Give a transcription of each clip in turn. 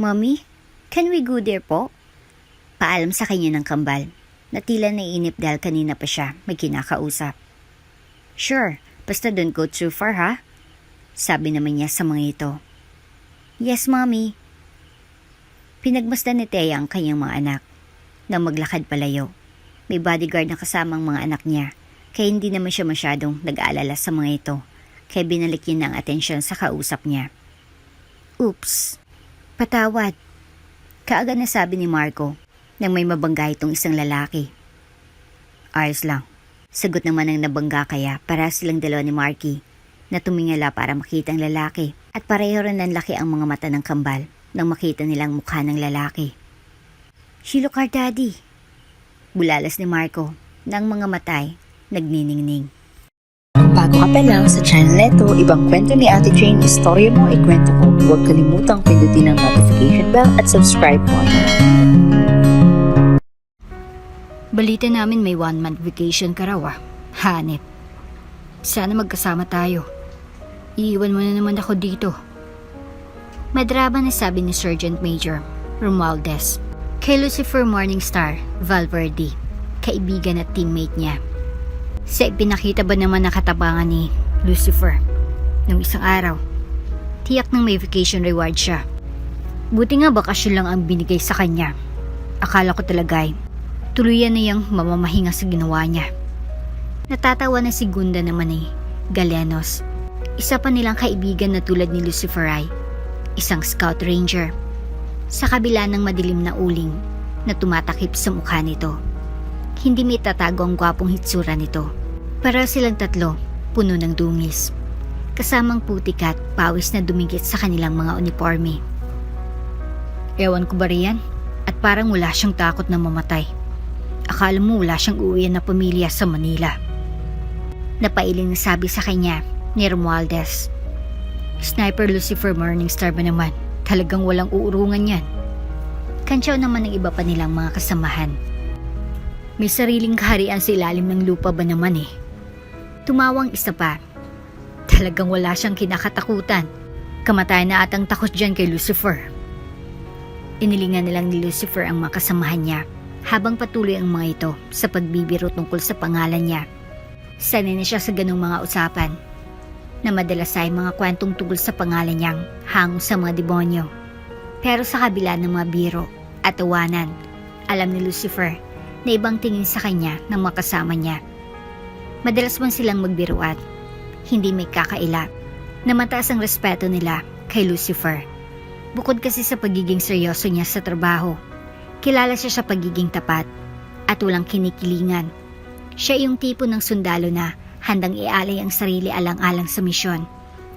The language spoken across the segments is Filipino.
Mommy, can we go there po? Paalam sa kanya ng kambal, na tila naiinip dahil kanina pa siya may kinakausap. Sure, basta don't go too far ha? Sabi naman niya sa mga ito. Yes, Mommy. Pinagmasdan ni Thea ang kanyang mga anak nang maglakad palayo. May bodyguard na kasamang mga anak niya, kaya hindi naman siya masyadong nag-aalala sa mga ito, kaya binalik niya ng atensyon sa kausap niya. Oops, patawad. Kaagad na sabi ni Marco nang may mabangga itong isang lalaki. Ayos lang. Sagot naman ng nabangga kaya para silang dalawa ni Marky na tumingala para makita ang lalaki at pareho rin ng laki ang mga mata ng kambal nang makita nilang mukha ng lalaki. She look our daddy. Bulalas ni Marco nang mga matay nagniningning. Kung bago ka pa lang sa channel neto, ibang kwento ni Ate Jane, istorya mo, ikwento ko. Huwag kalimutang pindutin ang notification bell at subscribe button. Balita namin may 1-month vacation ka raw Hanip. Sana magkasama tayo. Iiwan mo na naman ako dito. Madraba na sabi ni Sergeant Major Romualdez kay Lucifer Morningstar Valverde, kaibigan at teammate niya. Sa ipinakita ba naman nakatabangan ni Lucifer nung isang araw, tiyak nang may vacation reward siya. Buti nga bakasyon lang ang binigay sa kanya. Akala ko talaga ay tuluyan na yung mamamahinga sa ginawa niya. Natatawa na si Gunda naman ni Galenos. Isa pa nilang kaibigan na tulad ni Lucifer ay isang scout ranger. Sa kabila ng madilim na uling na tumatakip sa mukha nito, hindi may tatago ang gwapong hitsura nito. Para silang tatlo, puno ng dungis. Kasamang putik at pawis na dumikit sa kanilang mga uniforme. Ewan ko ba riyan? At parang wala siyang takot na mamatay. Akala mo wala siyang uuwian na pamilya sa Manila. Napailing na sabi sa kanya ni Romualdez. Sniper Lucifer Morningstar ba naman? Talagang walang uurungan yan. Kantsaw naman ng iba pa nilang mga kasamahan. May sariling kaharian sa ilalim ng lupa ba naman eh? Tumawang isa pa. Talagang wala siyang kinakatakutan. Kamatay na atang takot dyan kay Lucifer. Inilingan nilang ni Lucifer ang mga kasamahan niya habang patuloy ang mga ito sa pagbibiro tungkol sa pangalan niya. Sanay na siya sa ganong mga usapan na madalas ay mga kwentong tungkol sa pangalan niyang hango sa mga demonyo. Pero sa kabila ng mga biro at tawanan, alam ni Lucifer na ibang tingin sa kanya ng mga kasama niya. Madalas man silang magbiruan, hindi may kakaila, na mataas ang respeto nila kay Lucifer. Bukod kasi sa pagiging seryoso niya sa trabaho, kilala siya sa pagiging tapat at walang kinikilingan. Siya yung tipo ng sundalo na handang ialay ang sarili alang-alang sa misyon,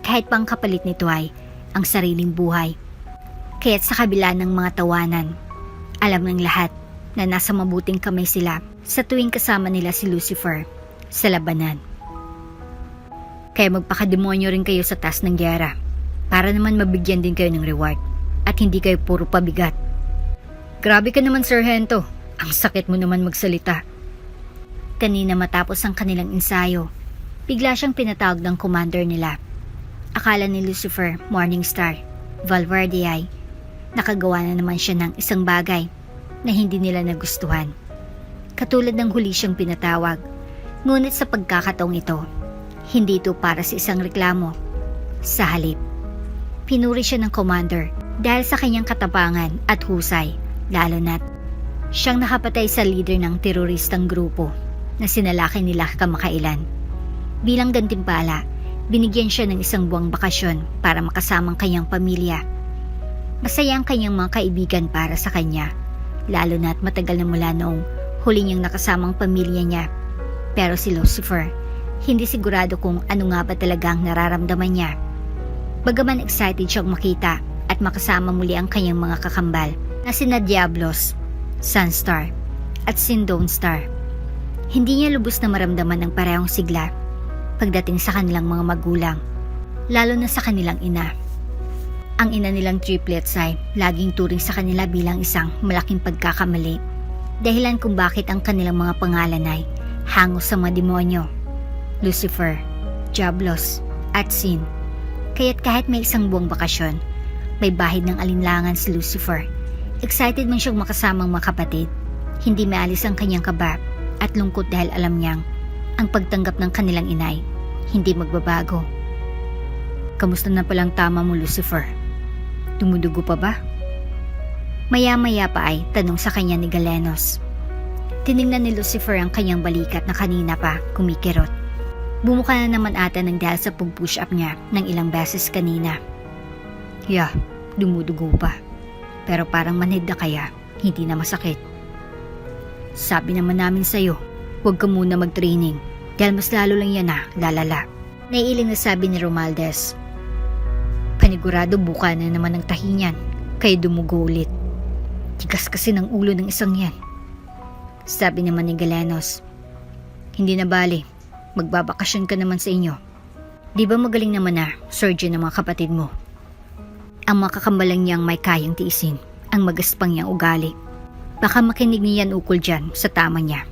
kahit pang kapalit nito ay ang sariling buhay. Kaya't sa kabila ng mga tawanan, alam ng lahat na nasa mabuting kamay sila sa tuwing kasama nila si Lucifer sa labanan. Kaya magpakademonyo rin kayo sa taas ng gyera para naman mabigyan din kayo ng reward at hindi kayo puro pabigat. Grabe ka naman, Sargento. Ang sakit mo naman magsalita. Kanina matapos ang kanilang ensayo, bigla siyang pinatawag ng commander nila. Akala ni Lucifer Morningstar Valverde ay nakagawa na naman siya ng isang bagay na hindi nila nagustuhan. Katulad ng huli siyang pinatawag, ngunit sa pagkakataong ito, hindi ito para sa isang reklamo. Sa halip, pinuri siya ng commander dahil sa kanyang katapangan at husay, lalo na't siyang nakapatay sa leader ng teroristang grupo na sinalaki nila kamakailan. Bilang gantimpala, binigyan siya ng isang buwang bakasyon para makasamang kanyang pamilya. Masaya ang kanyang mga kaibigan para sa kanya, lalo na't matagal na mula noong huli niyang nakasamang pamilya niya. Pero si Lucifer, hindi sigurado kung ano nga ba talaga ang nararamdaman niya. Bagaman excited siyang makita at makasama muli ang kanyang mga kakambal na sina Diablos, Sunstar at Sindone Star. Hindi niya lubos na maramdaman ang parehong sigla pagdating sa kanilang mga magulang, lalo na sa kanilang ina. Ang ina nilang triplets ay laging turing sa kanila bilang isang malaking pagkakamali, dahilan kung bakit ang kanilang mga pangalan ay hango sa mga demonyo, Lucifer, Diablos at Sin. Kaya't kahit may isang buwang bakasyon, May bahid ng alinlangan si Lucifer. Excited man siyang makasamang mga kapatid. Hindi maalis ang kanyang kaba at lungkot dahil alam niyang ang pagtanggap ng kanilang inay hindi magbabago. Kamusta na palang tama mo, Lucifer? Dumudugo pa ba? Maya-maya pa ay tanong sa kanya ni Galenos. Tiningnan ni Lucifer ang kanyang balikat na kanina pa kumikirot. Bumuka na naman ata ng dahil sa pag-push up niya ng ilang beses kanina. Yeah, dumudugo pa. Pero parang manhid na kaya hindi na masakit. Sabi naman namin sa'yo, huwag ka muna mag-training dahil mas lalo lang yan na lalala. Naiiling na sabi ni Romualdez. Panigurado buka na naman ang tahi niyan kaya dumugo ulit. Tigas kasi ng ulo ng isang yan. Sabi naman ni Galenos. Hindi na bali, magbabakasyon ka naman sa inyo. Di ba magaling naman na surgeon ng mga kapatid mo? Ang makakambalang niyang may kayang tiisin ang magaspang niyang ugali. Baka makinig niyan ukol dyan sa tama niya.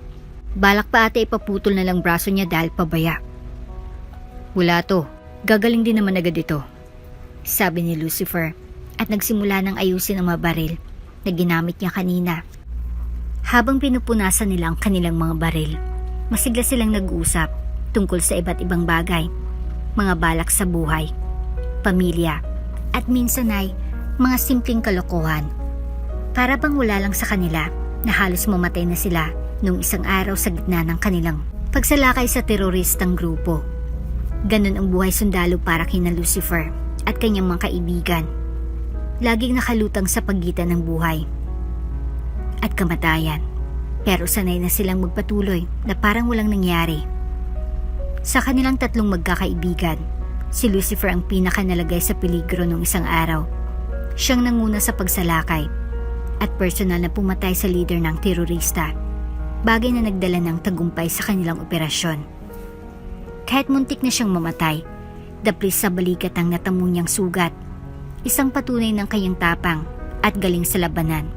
Balak pa ate ipaputol na lang braso niya dahil pabaya. Wala to, gagaling din naman agad ito. Sabi ni Lucifer at nagsimula ng ayusin ang mga baril na ginamit niya kanina. Habang pinupunasan nila ang kanilang mga baril, masigla silang nag-uusap tungkol sa iba't ibang bagay, mga balak sa buhay, pamilya, at minsan ay mga simpleng kalokohan. Para bang wala lang sa kanila na halos mamatay na sila nung isang araw sa gitna ng kanilang pagsalakay sa teroristang grupo. Ganon ang buhay sundalo para kina Lucifer at kanyang mga kaibigan. Laging nakalutang sa pagitan ng buhay at kamatayan. Pero sanay na silang magpatuloy na parang walang nangyari. Sa kanilang tatlong magkakaibigan, si Lucifer ang pinaka nalagay sa peligro nung isang araw. Siyang nanguna sa pagsalakay at personal na pumatay sa leader ng terorista, bagay na nagdala ng tagumpay sa kanilang operasyon. Kahit muntik na siyang mamatay, daplis sa balikat ang natamo niyang sugat, isang patunay ng kanyang tapang at galing sa labanan.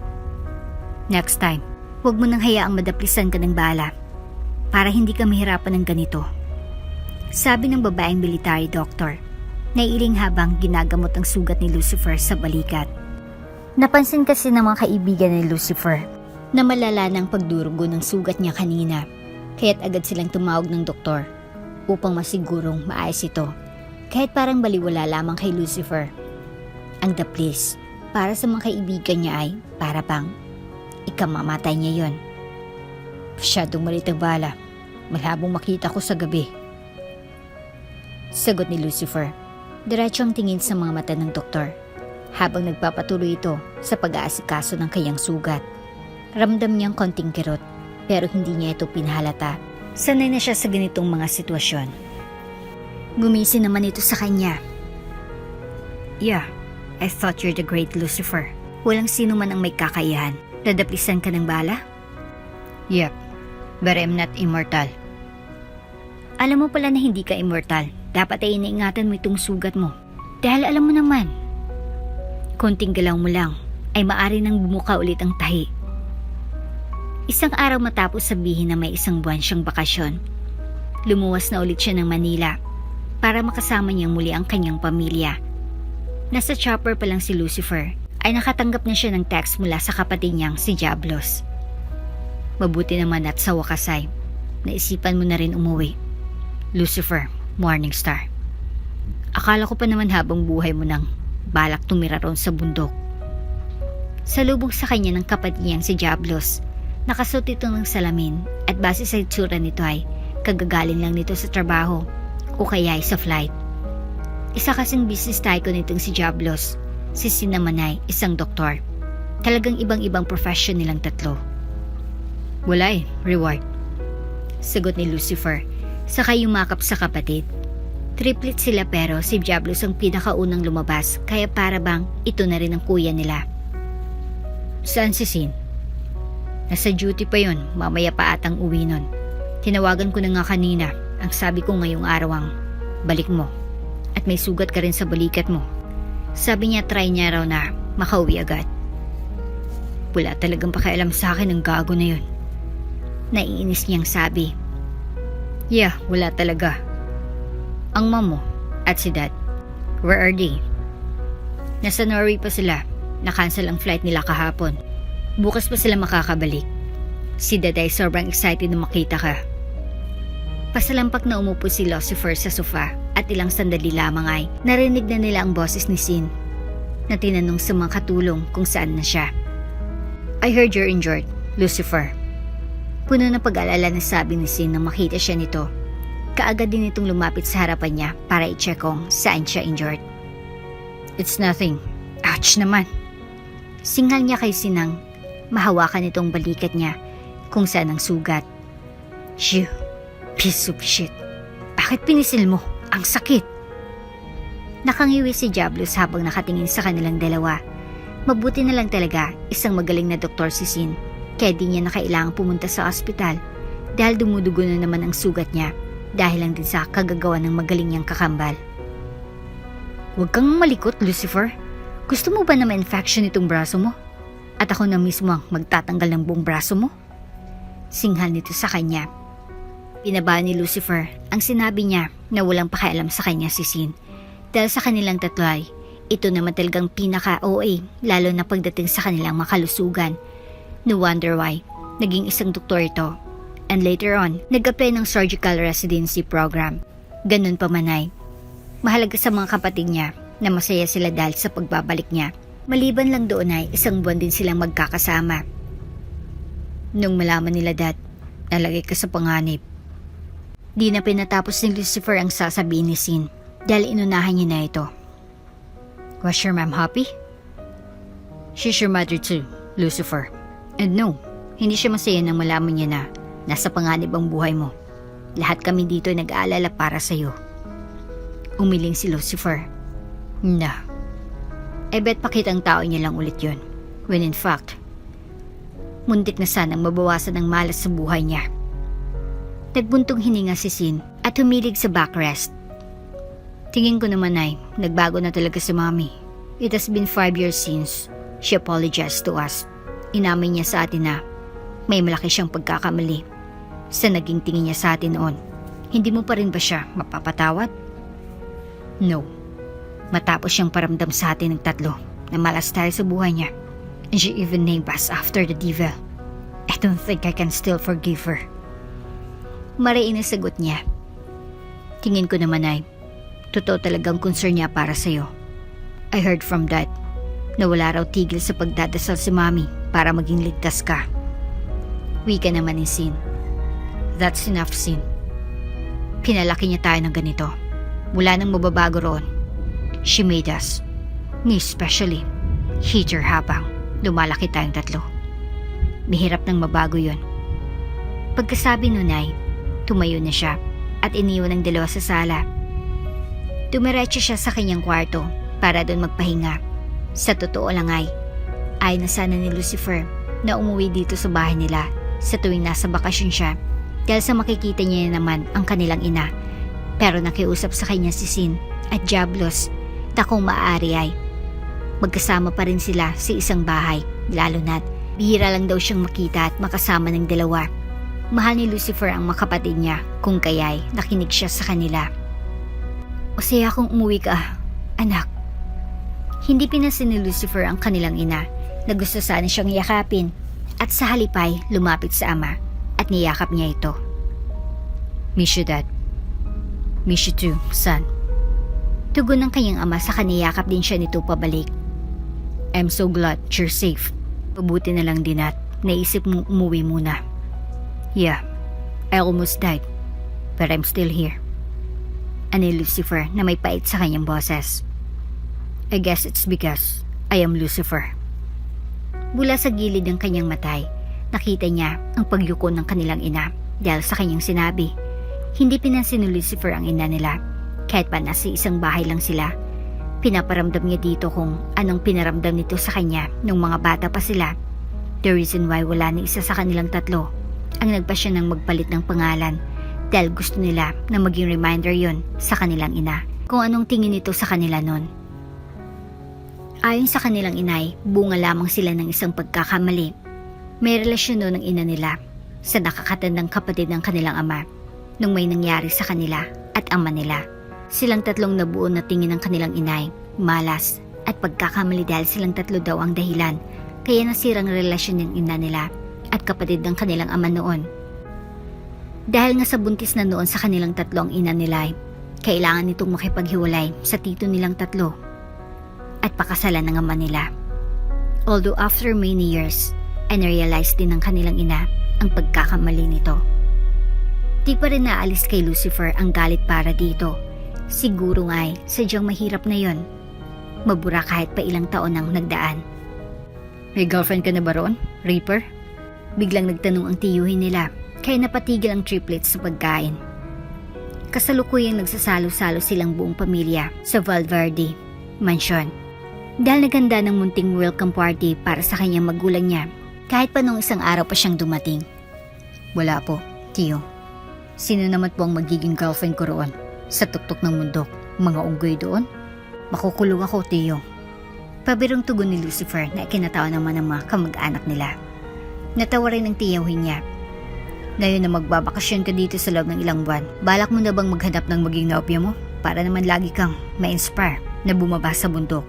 Next time, huwag mo nang hayaang madaplisan ka ng bala para hindi ka mahirapan ng ganito. Sabi ng babaeng military doctor, naiiling habang ginagamot ang sugat ni Lucifer sa balikat. Napansin kasi ng mga kaibigan ni Lucifer na malala ng pagdurugo ng sugat niya kanina, kaya't agad silang tumawag ng doktor upang masigurong maayos ito. Kahit parang baliwala lamang kay Lucifer, ang daplis para sa mga kaibigan niya ay para bang ikamamatay niya yon. Masyadong malit ang bala, malhabong makita ko sa gabi. Sagot ni Lucifer, diretso ang tingin sa mga mata ng doktor habang nagpapatuloy ito sa pag-aasikaso ng kanyang sugat. Ramdam niyang konting kirot pero hindi niya ito pinahalata. Sanay na siya sa ganitong mga sitwasyon. Gumisi naman ito sa kanya. Yeah, I thought you're the great Lucifer. Walang sino man ang may kakayahan. Dadaplisan ka ng bala? Yep, but I'm not immortal. Alam mo pala na hindi ka immortal. Dapat ay iniingatan mo itong sugat mo. Dahil alam mo naman, konting galaw mo lang ay maari nang bumuka ulit ang tahi. Isang araw matapos sabihin na may isang buwan siyang bakasyon, lumuwas na ulit siya ng Manila para makasama niyang muli ang kanyang pamilya. Nasa chopper pa lang si Lucifer ay nakatanggap na siya ng text mula sa kapatid niyang si Diablos. Mabuti naman at sa wakas ay naisipan mo na rin umuwi. Lucifer, Morning Star. Akala ko pa naman habang buhay mo nang balak tumira roon sa bundok. Salubong sa kanya ng kapatid niyang si Diablos, nakasuot ito ng salamin at base sa itsura nito ay kagagaling lang nito sa trabaho o kaya ay sa flight. Isa kasing business tycoon nitong si Diablos, si Sin naman ay isang doktor. Talagang ibang-ibang profession nilang tatlo. Wala reward. Sagot ni Lucifer, saka yumakap sa kapatid. Triplet sila pero si Diablos ang pinakaunang lumabas kaya para bang ito na rin ang kuya nila. Saan si Sin? Nasa duty pa yon, mamaya pa atang uwi nun. Tinawagan ko na nga kanina, ang sabi ko ngayong araw ang balik mo. At may sugat ka rin sa balikat mo. Sabi niya try niya raw na makauwi agad. Wala talagang pakialam sa akin ang gago na yun. Naiinis niyang sabi. Yeah, wala talaga. Ang mom mo at si dad, where are they? Nasa Norway pa sila. Na-cancel ang flight nila kahapon. Bukas pa sila makakabalik. Si Daday sobrang excited na makita ka. Pasalampak na umupo si Lucifer sa sofa at ilang sandali lamang ay narinig na nila ang boses ni Sin na tinanong sa mga katulong kung saan na siya. I heard you're injured, Lucifer. Puno ng pag-alala na sabi ni Sin nang makita siya nito. Kaagad din itong lumapit sa harapan niya para i-check kung saan siya injured. It's nothing. Ouch naman. Singal niya kay Sinang mahawakan itong balikat niya kung saan ang sugat. Shoo, piece of shit. Bakit pinisil mo? Ang sakit. Nakangiwi si Diablos habang nakatingin sa kanilang dalawa. Mabuti na lang talaga isang magaling na doktor si Sin, kaya di niya na kailangang pumunta sa ospital dahil dumudugo na naman ang sugat niya dahil lang din sa kagagawa ng magaling niyang kakambal. Huwag kang malikot, Lucifer. Gusto mo ba na ma-infection itong braso mo? At ako na mismo ang magtatanggal ng buong braso mo? Singhal nito sa kanya. Pinaba ni Lucifer ang sinabi niya na walang pakialam sa kanya si Sin. Dahil sa kanilang tatlo ay, ito naman talagang pinaka-OA lalo na pagdating sa kanilang makalusugan. No wonder why, naging isang doktor ito. And later on, nag-apply ng surgical residency program. Ganun pa man ay, mahalaga sa mga kapatid niya na masaya sila dahil sa pagbabalik niya. Maliban lang doon ay isang buwan din silang magkakasama. Nung malaman nila that, nalagay ka sa panganib. Di na pinatapos ni Lucifer ang sasabihin ni Sin dahil inunahan niya na ito. Was your mom happy? She's your mother too, Lucifer. And no, hindi siya masaya nang malaman niya na nasa panganib ang buhay mo. Lahat kami dito nag-aalala para sa'yo. Umiling si Lucifer. Na. I bet pakitang tao niya lang ulit yun. When in fact, muntik na sanang mabawasan ang malas sa buhay niya. Nagbuntong hininga si Sin at humilig sa backrest. Tingin ko naman ay nagbago na talaga si Mommy. It has been 5 years since she apologized to us. Inamin niya sa atin na may malaki siyang pagkakamali sa naging tingin niya sa atin noon. Hindi mo pa rin ba siya mapapatawad? No. Matapos siyang paramdam sa atin ng tatlo na malas tayo sa buhay niya. And she even named us after the devil. I don't think I can still forgive her. Mariin na sagot niya. Tingin ko naman ay totoo talagang concern niya para sa'yo. I heard from Dad na wala raw tigil sa pagdadasal si Mommy para maging ligtas ka. Wika naman ni Sin. That's enough, Sin. Pinalaki niya tayo ng ganito. Wala nang mababago roon. She made us, me especially, hate her habang lumalaki tayong tatlo. Mahirap nang mabago yun. Pagkasabi nun ay, tumayo na siya at iniwan ang dalawa sa sala. Dumiretso siya sa kanyang kwarto para doon magpahinga. Sa totoo lang ay na sana ni Lucifer na umuwi dito sa bahay nila sa tuwing nasa bakasyon siya dahil sa makikita niya naman ang kanilang ina. Pero nakiusap sa kanya si Sin at Diablos na kung maaari ay magkasama pa rin sila sa isang bahay, lalo na't bihira lang daw siyang makita at makasama ng dalawa. Mahal ni Lucifer ang makapatid niya kung kaya'y nakinig siya sa kanila. Masaya akong umuwi ka, anak. Hindi pinansin ni Lucifer ang kanilang ina na gusto sana siyang yakapin at sa halipay lumapit sa ama at niyakap niya ito. Miss you, Dad. Miss you too, son. Tugon ng kanyang ama sa kaniyakap din siya nito pabalik. I'm so glad you're safe. Mabuti na lang din at naisip mong umuwi muna. Yeah, I almost died, but I'm still here. Ani Lucifer na may pait sa kanyang boses. I guess it's because I am Lucifer. Mula sa gilid ng kanyang matay, nakita niya ang pagyuko ng kanilang ina dahil sa kanyang sinabi. Hindi pinansin ni Lucifer ang ina nila. Kahit pa nasa isang bahay lang sila, pinaparamdam niya dito kung anong pinaramdam nito sa kanya nung mga bata pa sila. The reason why wala ni isa sa kanilang tatlo ang nagpasya ng magpalit ng pangalan dahil gusto nila na maging reminder yon sa kanilang ina kung anong tingin nito sa kanila nun. Ayon sa kanilang inay, bunga lamang sila ng isang pagkakamali. May relasyon noon ng ina nila sa nakakatandang kapatid ng kanilang ama nung may nangyari sa kanila at ama nila. Silang tatlong nabuo na tingin ng kanilang inay, malas at pagkakamali dahil silang tatlo daw ang dahilan kaya nasirang relasyon ng ina nila at kapatid ng kanilang ama noon. Dahil nga sa buntis na noon sa kanilang tatlo ang ina nila, kailangan nitong makipaghiwalay sa tito nilang tatlo at pakasalan ng ama nila. Although after many years, ay narealize din ng kanilang ina ang pagkakamali nito. Di pa rin naalis kay Lucifer ang galit para dito. Siguro nga ay sadyang mahirap na yon. Mabura kahit pa ilang taon nang nagdaan. May girlfriend ka na ba roon, Reaper? Biglang nagtanong ang tiyuhin nila, kaya napatigil ang triplets sa pagkain. Kasalukuyang nagsasalo-salo silang buong pamilya sa Valverde Mansion. Dahil naghanda ng munting welcome party para sa kanyang magulang niya, kahit pa nung isang araw pa siyang dumating. Wala po, tiyo. Sino naman po ang magiging girlfriend ko roon? Sa tuktok ng mundo, mga unggoy doon? Makukulong ako, tiyo. Pabirong tugon ni Lucifer na ikinatawa naman ng mga kamag-anak nila. Natawa rin ang tiyawin niya. Ngayon na magbabakasyon ka dito sa loob ng ilang buwan, balak mo na bang maghanap ng maging nobya mo? Para naman lagi kang ma-inspire na bumaba sa bundok.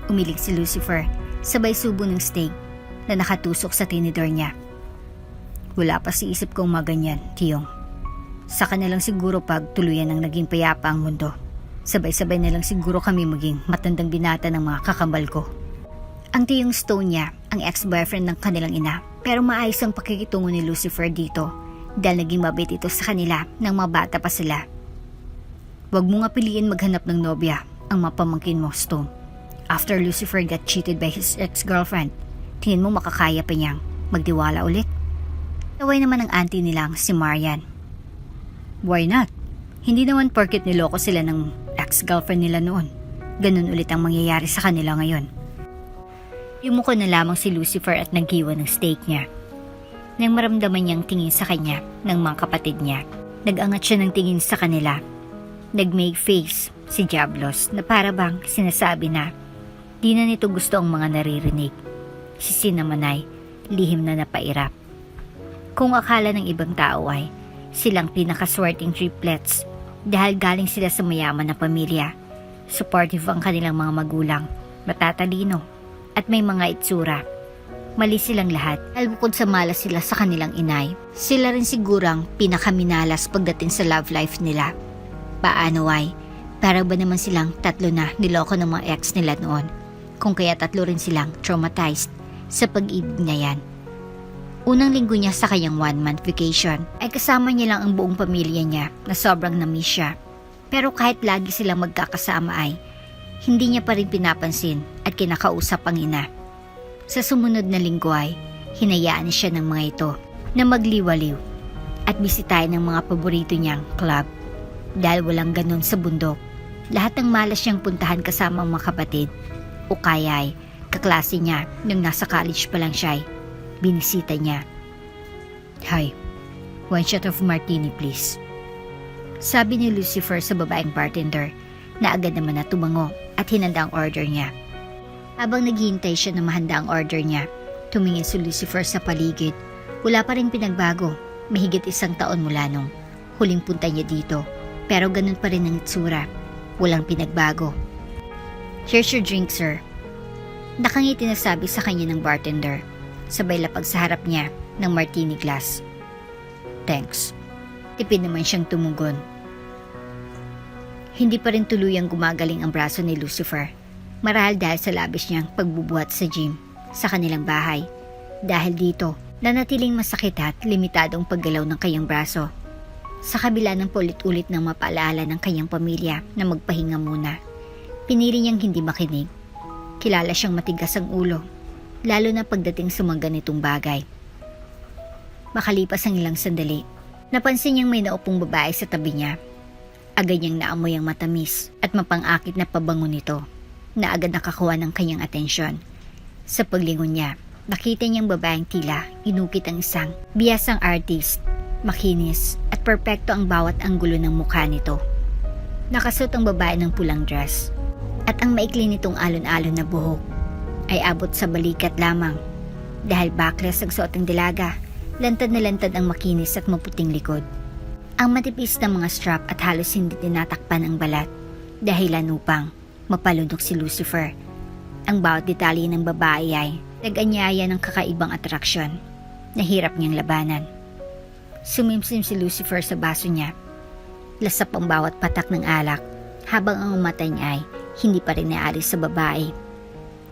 Umilig si Lucifer, sabay subo ng steak na nakatusok sa tinidor niya. Wala pa si isip kong maganyan, tiyong. Saka na lang siguro pag tuluyan ng naging payapa ang mundo. Sabay-sabay na lang siguro kami maging matandang binata ng mga kakambal ko. Ang tiyong Stone niya, ang ex-boyfriend ng kanilang ina, pero maayos ang pakikitungo ni Lucifer dito dahil naging mabait ito sa kanila nang mga bata pa sila. Huwag mo nga piliin maghanap ng nobya ang mapamangkin mo, Stone. After Lucifer got cheated by his ex-girlfriend, tingin mo makakaya pa niyang magdiwala ulit? Taway naman ang auntie nilang si Marian. Why not? Hindi naman porket niloko sila ng ex-girlfriend nila noon. Ganun ulit ang mangyayari sa kanila ngayon. Yumuko na lamang si Lucifer at naghiwa ng steak niya. Nang maramdaman niyang tingin sa kanya ng mga kapatid niya, nag-angat siya ng tingin sa kanila. Nag-make face si Diablos na para bang sinasabi na di na nito gusto ang mga naririnig. Si Sin naman ay lihim na napairap. Kung akala ng ibang tao ay silang pinakaswerteng triplets dahil galing sila sa mayaman na pamilya. Supportive ang kanilang mga magulang, matatalino at may mga itsura. Mali silang lahat dahil bukod sa malas sila sa kanilang inay, sila rin sigurang pinakaminalas pagdating sa love life nila. Paano ay? Para ba naman silang tatlo na niloko ng mga ex nila noon? Kung kaya tatlo rin silang traumatized sa pag-ibig na yan. Unang linggo niya sa kanyang 1-month vacation ay kasama niya lang ang buong pamilya niya na sobrang na-miss siya. Pero kahit lagi silang magkakasama ay hindi niya pa rin pinapansin at kinakausap ang ina. Sa sumunod na linggo ay hinayaan niya siya ng mga ito na magliwaliw at bisitahin ng mga paborito niyang club. Dahil walang ganun sa bundok, lahat ng malas niyang puntahan kasama ang mga kapatid o kaya ay kaklase niya nung nasa college pa lang siya ay binisita niya. Hi, 1 shot of martini please. Sabi ni Lucifer sa babaeng bartender na agad naman na tumango at hinanda ang order niya. Habang naghihintay siya na mahanda ang order niya, tumingin si Lucifer sa paligid. Wala pa rin pinagbago, mahigit 1 taon mula nung huling punta niya dito. Pero ganun pa rin ang itsura, walang pinagbago. Here's your drink, sir. Nakangiti na sabi sa kanya ng bartender. Sabay lapag sa harap niya ng martini glass. Thanks. Tipid naman siyang tumugon. Hindi pa rin tuluyang gumagaling ang braso ni Lucifer. Marahil dahil sa labis niyang pagbubuhat sa gym sa kanilang bahay. Dahil dito, nanatiling masakit at limitadong paggalaw ng kanyang braso. Sa kabila ng paulit-ulit ng mapaalaala ng kanyang pamilya na magpahinga muna, pinili niyang hindi makinig. Kilala siyang matigas ang ulo, lalo na pagdating sa mga ganitong bagay. Makalipas ang ilang sandali, napansin niyang may naupong babae sa tabi niya. Agad niyang naamoy ang matamis at mapang-akit na pabango nito na agad nakakuha ng kanyang atensyon. Sa paglingon niya, nakita niyang babaeng tila inukit ang isang biyasang artist, makinis at perpekto ang bawat anggulo ng mukha nito. Nakasuot ang babae ng pulang dress at ang maikli nitong alon-alon na buhok ay abot sa balikat lamang. Dahil backless ang suot ng dalaga, lantad na lantad ang makinis at maputing likod. Ang matipis na mga strap at halos hindi tinatakpan ang balat dahilan upang Mapalunok si Lucifer. Ang bawat detalye ng babae ay nag-anyaya ng kakaibang atraksyon na hirap niyang labanan. Sumimsim si Lucifer sa baso niya. Lasap ang bawat patak ng alak habang ang mata niya ay hindi pa rin naalis sa babae.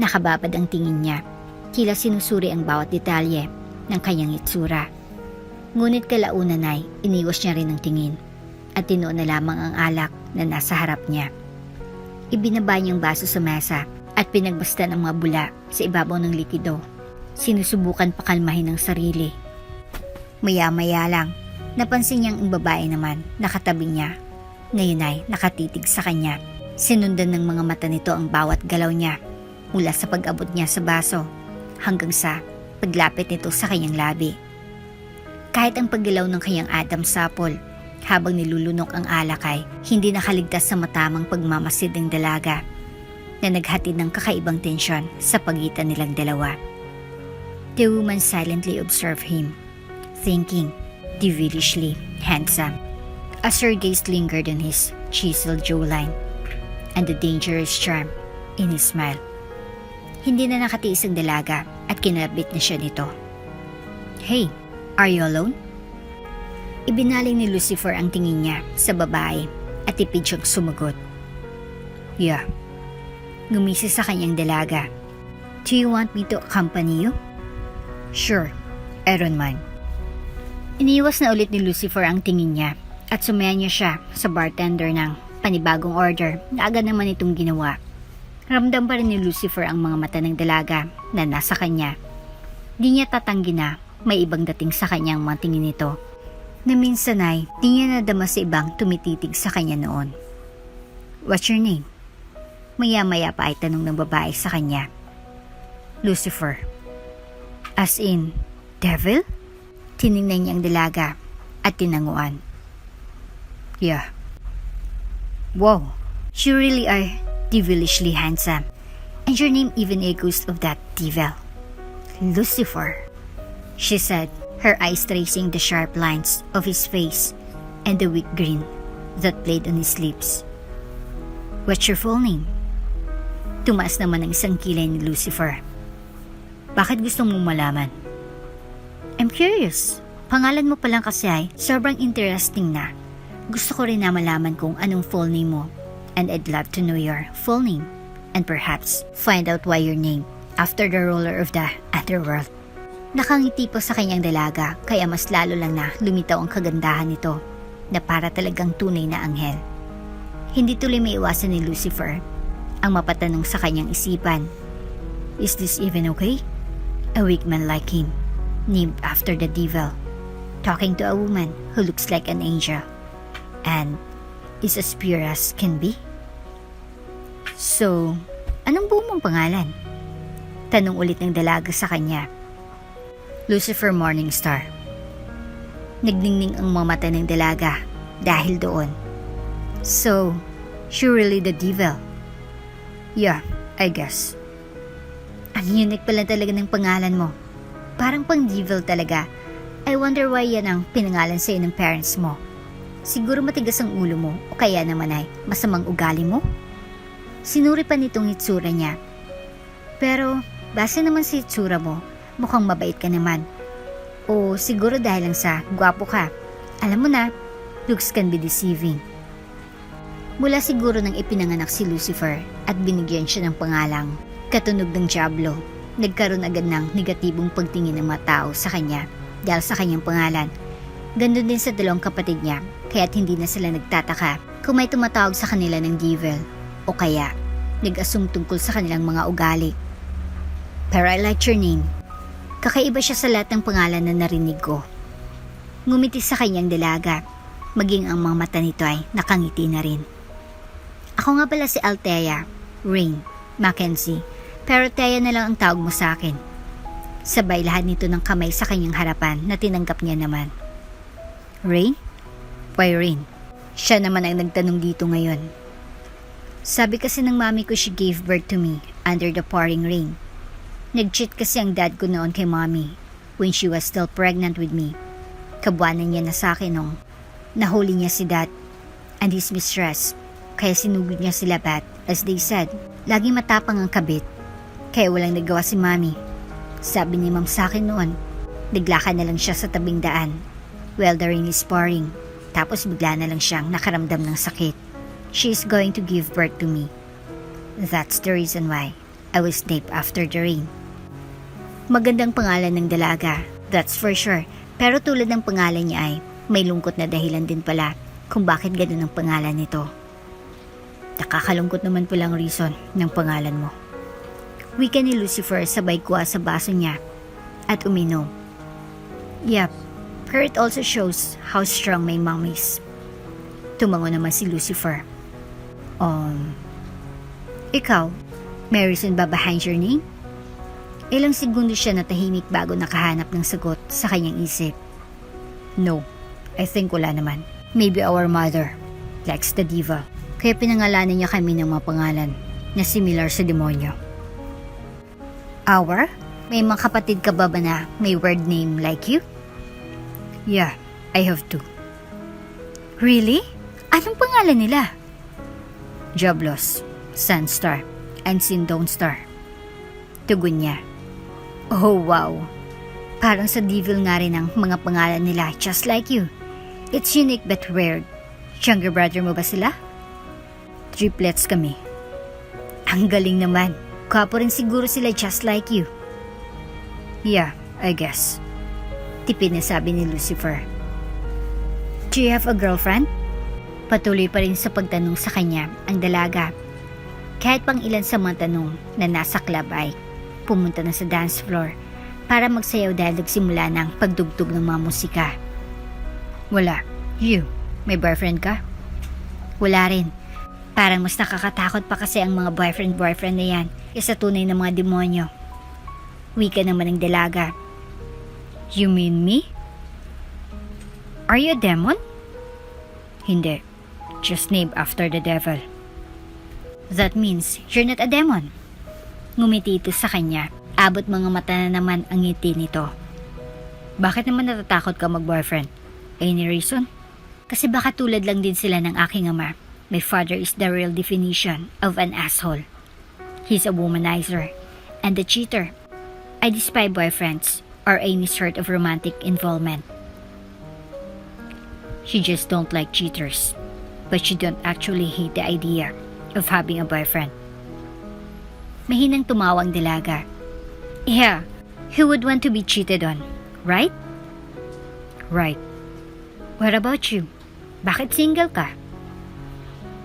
Nakababad ang tingin niya, tila sinusuri ang bawat detalye ng kanyang itsura. Ngunit kalaunan ay iniwas niya rin ang tingin at tinuon na lamang ang alak na nasa harap niya. Ibinaba niyang baso sa mesa at pinagbastan ang mga bula sa ibabaw ng likido. Sinusubukan pakalmahin ang sarili. Maya-maya lang, napansin niyang ang babae naman nakatabi niya. Ngayon ay nakatitig sa kanya. Sinundan ng mga mata nito ang bawat galaw niya mula sa pag-abot niya sa baso hanggang sa paglapit nito sa kanyang labi. Kahit ang paggalaw ng kanyang Adam's apple habang nilulunok ang alak ay hindi nakaligtas sa matamang pagmamasid ng dalaga na naghatid ng kakaibang tensyon sa pagitan nilang dalawa. The woman silently observed him, thinking, devilishly handsome, as her gaze lingered on his chiseled jawline and the dangerous charm in his smile. Hindi na nakatiis ang dalaga at kinabit na siya nito. Hey, are you alone? Ibinaling ni Lucifer ang tingin niya sa babae at tipid siyang sumagot. Yeah. Ngumisi sa kanyang dalaga. Do you want me to accompany you? Sure, I don't mind. Iniwas na ulit ni Lucifer ang tingin niya at sumaya niya siya sa bartender ng panibagong order na agad naman itong ginawa. Ramdam pa rin ni Lucifer ang mga mata ng dalaga na nasa kanya. Di niya tatanggi na may ibang dating sa kanyang mga tingin nito, na minsan ay di niya nadama sa ibang tumititig sa kanya noon. What's your name? Maya-maya pa ay tanong ng babae sa kanya. Lucifer. As in, devil? Tinignan niya ang dalaga at tinanguan. Yeah. Wow, you really are devilishly handsome. And your name even echoes of that devil. Lucifer, she said, her eyes tracing the sharp lines of his face and the weak grin that played on his lips. What's your full name? Tumaas naman ang isang kilay ni Lucifer. Bakit gusto mong malaman? I'm curious. Pangalan mo palang kasi ay sobrang interesting na. Gusto ko rin na malaman kung anong full name mo, and I'd love to know your full name and perhaps find out why you're named after the ruler of the underworld. Nakangiti po sa kanyang dalaga kaya mas lalo lang na lumitaw ang kagandahan nito na para talagang tunay na anghel. Hindi tuloy may iwasan ni Lucifer ang mapatanong sa kanyang isipan. Is this even okay? A weak man like him, named after the devil, talking to a woman who looks like an angel and is as pure as can be? So, anong buong mong pangalan? Tanong ulit ng dalaga sa kanya. Lucifer Morningstar. Nagningning ang mga mata ng dalaga dahil doon. So, you're really the devil? Yeah, I guess. Ang unique pala talaga ng pangalan mo. Parang pang devil talaga. I wonder why yan ang pinangalan sa'yo ng parents mo. Siguro matigas ang ulo mo o kaya naman ay masamang ugali mo? Sinuri pa nitong itsura niya. Pero, base naman sa itsura mo, mukhang mabait ka naman. O siguro dahil lang sa gwapo ka. Alam mo na, looks can be deceiving. Mula siguro nang ipinanganak si Lucifer at binigyan siya ng pangalang Katunog ng Diablo, nagkaroon agad ng negatibong pagtingin ng mga tao sa kanya dahil sa kanyang pangalan. Gandun din sa dalawang kapatid niya, kaya't hindi na sila nagtataka kung may tumatawag sa kanila ng devil o kaya nag-assume tungkol sa kanilang mga ugali. Pero I like your name. Kakaiba siya sa lahat ng pangalan na narinig ko. Ngumiti sa kanyang dalaga, maging ang mga mata nito ay nakangiti na rin. Ako nga pala si Althea Rain Mackenzie, pero Thea na lang ang tawag mo sa akin. Sabay lahat nito ng kamay sa kanyang harapan na tinanggap niya naman. Rain? Why Rain? Siya naman ang nagtanong dito ngayon. Sabi kasi ng mami ko she gave birth to me under the pouring rain. Nag-cheat kasi ang dad ko noon kay mommy when she was still pregnant with me. Kabuanan niya na sa akin nung nahuli niya si dad and his mistress, kaya sinugod niya sila Bat As they said, laging matapang ang kabit. Kaya walang nagawa si Mami. Sabi ni Ma'am sa akin noon, naglakad na lang siya sa tabing daan. While the rain is pouring. Tapos bigla na lang siyang nakaramdam ng sakit. She is going to give birth to me. That's the reason why I was named after the rain. Magandang pangalan ng dalaga, that's for sure. Pero tulad ng pangalan niya ay may lungkot na dahilan din pala kung bakit ganun ang pangalan nito. Nakakalungkot naman pala ang reason ng pangalan mo. Wika ni Lucifer sabay kuha sa baso niya at uminom. Yup, pero it also shows how strong my mom is. Tumango naman si Lucifer. Ikaw, may reason ba behind your name? Ilang segundo siya natahimik bago nakahanap ng sagot sa kanyang isip. No, I think wala naman. Maybe our mother likes the diva. Kaya pinangalanan niya kami ng mga pangalan na similar sa demonyo. Our? May mga kapatid ka ba na may word name like you? Yeah, I have two. Really? Anong pangalan nila? Joblos, Sunstar, and Sindone Star. Tugon niya. Oh wow, parang sa devil nga rin ang mga pangalan nila just like you. It's unique but weird. Younger brother mo ba sila? Triplets kami. Ang galing naman. Gwapo rin siguro sila just like you. Yeah, I guess. Tipid na sabi ni Lucifer. Do you have a girlfriend? Patuloy pa rin sa pagtanong sa kanya ang dalaga. Kahit pang ilan sa mga tanong na nasa club ay pumunta na sa dance floor para magsayaw dahil nagsimula ng pagdugtog ng mga musika. Wala. You, may boyfriend ka? Wala rin. Parang mas nakakatakot pa kasi ang mga boyfriend na yan kaysa tunay na mga demonyo. Wika naman ng dalaga. You mean me? Are you a demon? Hindi. Just named after the devil. That means you're not a demon. Ngumiti ito sa kanya. Abot mga mata na naman ang ngiti nito. Bakit naman natatakot ka mag-boyfriend? Any reason? Kasi baka tulad lang din sila ng aking ama. My father is the real definition of an asshole. He's a womanizer and a cheater. I despise boyfriends or any sort of romantic involvement. She just don't like cheaters. But she don't actually hate the idea of having a boyfriend. Mahinang tumawa ang dalaga. Yeah, who would want to be cheated on, right? Right. What about you? Bakit single ka?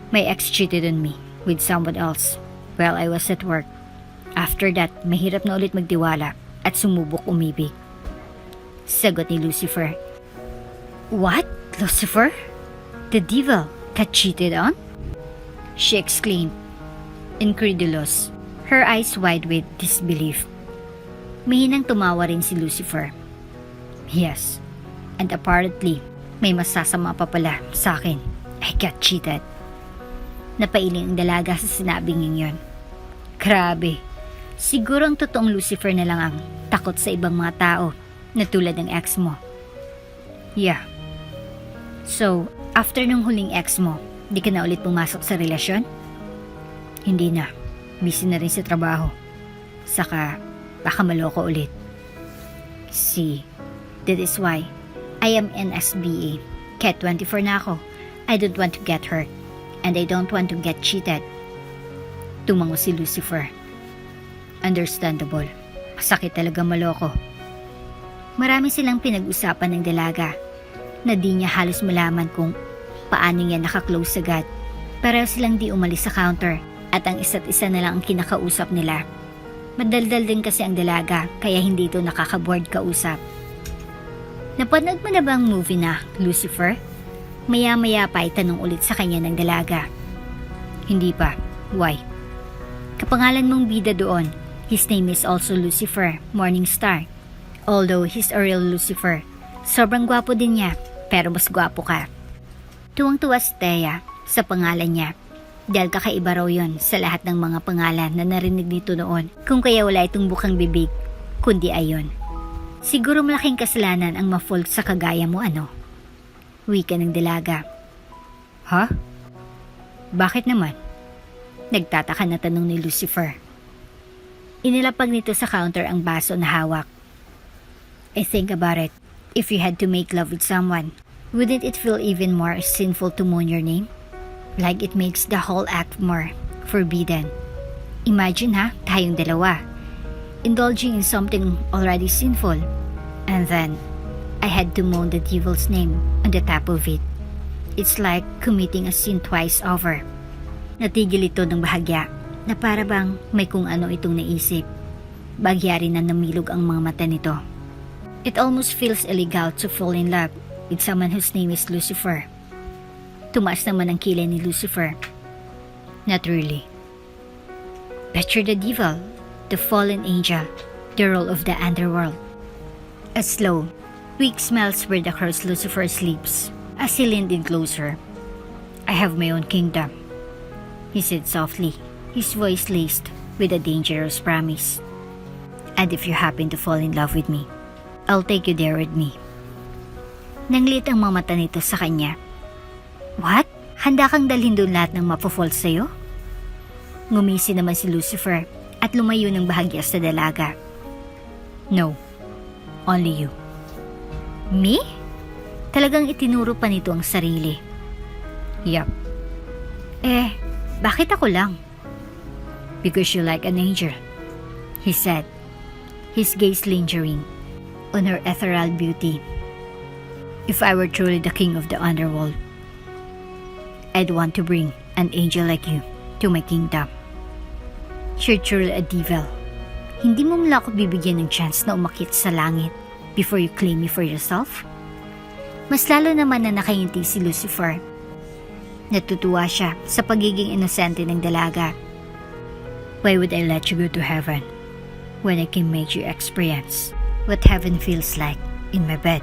My ex cheated on me with someone else while I was at work. After that, mahirap na ulit magtiwala at sumubok umibig. Sagot ni Lucifer. What? Lucifer? The devil got cheated on? She exclaimed, incredulous, her eyes wide with disbelief. Mahinang tumawa rin si Lucifer. Yes, and apparently, may masasama pa pala sa akin. I got cheated. Napailing ang dalaga sa sinabing yun. Grabe, siguro ang totoong Lucifer na lang ang takot sa ibang mga tao na tulad ng ex mo. Yeah. So, after nung huling ex mo, di ka na ulit pumasok sa relasyon? Hindi na. Busy na rin sa trabaho. Saka, baka maloko ulit. See, that is why I am an SBA. Kahit 24 na ako, I don't want to get hurt. And I don't want to get cheated. Tumango si Lucifer. Understandable. Masakit talaga maloko. Marami silang pinag-usapan ng dalaga na di niya halos malaman kung paano niya nakaklose agad. Pareho silang di umalis sa counter at ang isa't isa na lang ang kinakausap nila. Madaldal din kasi ang dalaga kaya hindi ito nakaka-board kausap. Napanood mo na ba ang movie na Lucifer? Maya-maya pa ay tanong ulit sa kanya ng dalaga. Hindi pa. Why? Kapangalan mong bida doon. His name is also Lucifer, Morningstar. Although he's a real Lucifer, sobrang gwapo din niya, pero mas gwapo ka. Tuwang-tuwa si Thea sa pangalan niya. Dahil kakaiba raw yun sa lahat ng mga pangalan na narinig nito noon, kung kaya wala itong bukang bibig, kundi ayon. Siguro malaking kasalanan ang ma-fall sa kagaya mo, ano? Wika ng dalaga. Ha? Bakit naman? Nagtataka na tanong ni Lucifer. Inilapag nito sa counter ang baso na hawak. I think about it. If you had to make love with someone, wouldn't it feel even more sinful to moan your name? Like it makes the whole act more forbidden. Imagine tayong dalawa, indulging in something already sinful, and then I had to moan the devil's name on the top of it. It's like committing a sin twice over. Natigil ito ng bahagya na para bang may kung ano itong naisip. Bagya rin na namilog ang mga mata nito. It almost feels illegal to fall in love with someone whose name is Lucifer. Tumaas naman ang kilay ni Lucifer. Not really. But you're the devil, the fallen angel, the role of the underworld. A slow, weak smile spread across Lucifer's lips as he leaned in closer. I have my own kingdom, he said softly, his voice laced with a dangerous promise. And if you happen to fall in love with me, I'll take you there with me. Nanglit ang mga mata nito sa kanya. What? Handa kang dalhin doon lahat ng mapofall sa'yo? Ngumisi naman si Lucifer at lumayo ng bahagya sa dalaga. No, only you. Me? Talagang itinuro pa nito ang sarili. Yup. Bakit ako lang? Because you like an angel, he said, his gaze lingering on her ethereal beauty. If I were truly the king of the underworld, I'd want to bring an angel like you to my kingdom. You're truly a devil. Hindi mo mula ako bibigyan ng chance na umakyat sa langit before you claim me for yourself? Mas lalo naman na nakahinti si Lucifer. Natutuwa siya sa pagiging inosente ng dalaga. Why would I let you go to heaven when I can make you experience what heaven feels like in my bed?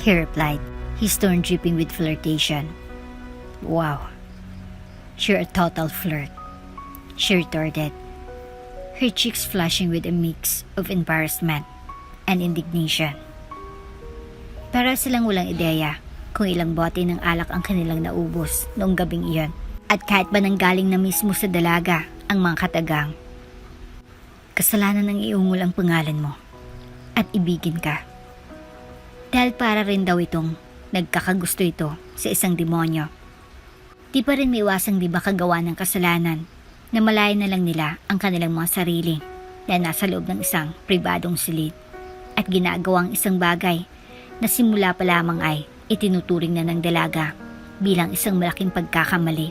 He replied, his tone dripping with flirtation. Wow, you're a total flirt, she retorted, her cheeks flushing with a mix of embarrassment and indignation. Para silang walang ideya kung ilang bote ng alak ang kanilang naubos noong gabing iyon, at kahit ba nanggaling na mismo sa dalaga ang mga katagang. Kasalanan ng iungol ang pangalan mo at ibigin ka. Dahil para rin daw itong nagkakagusto ito sa isang demonyo. Di pa rin maiwasang di ba kagawa ng kasalanan na malaya na lang nila ang kanilang mga sarili na nasa loob ng isang pribadong silid at ginagawang isang bagay na simula pa lamang ay itinuturing na ng dalaga bilang isang malaking pagkakamali.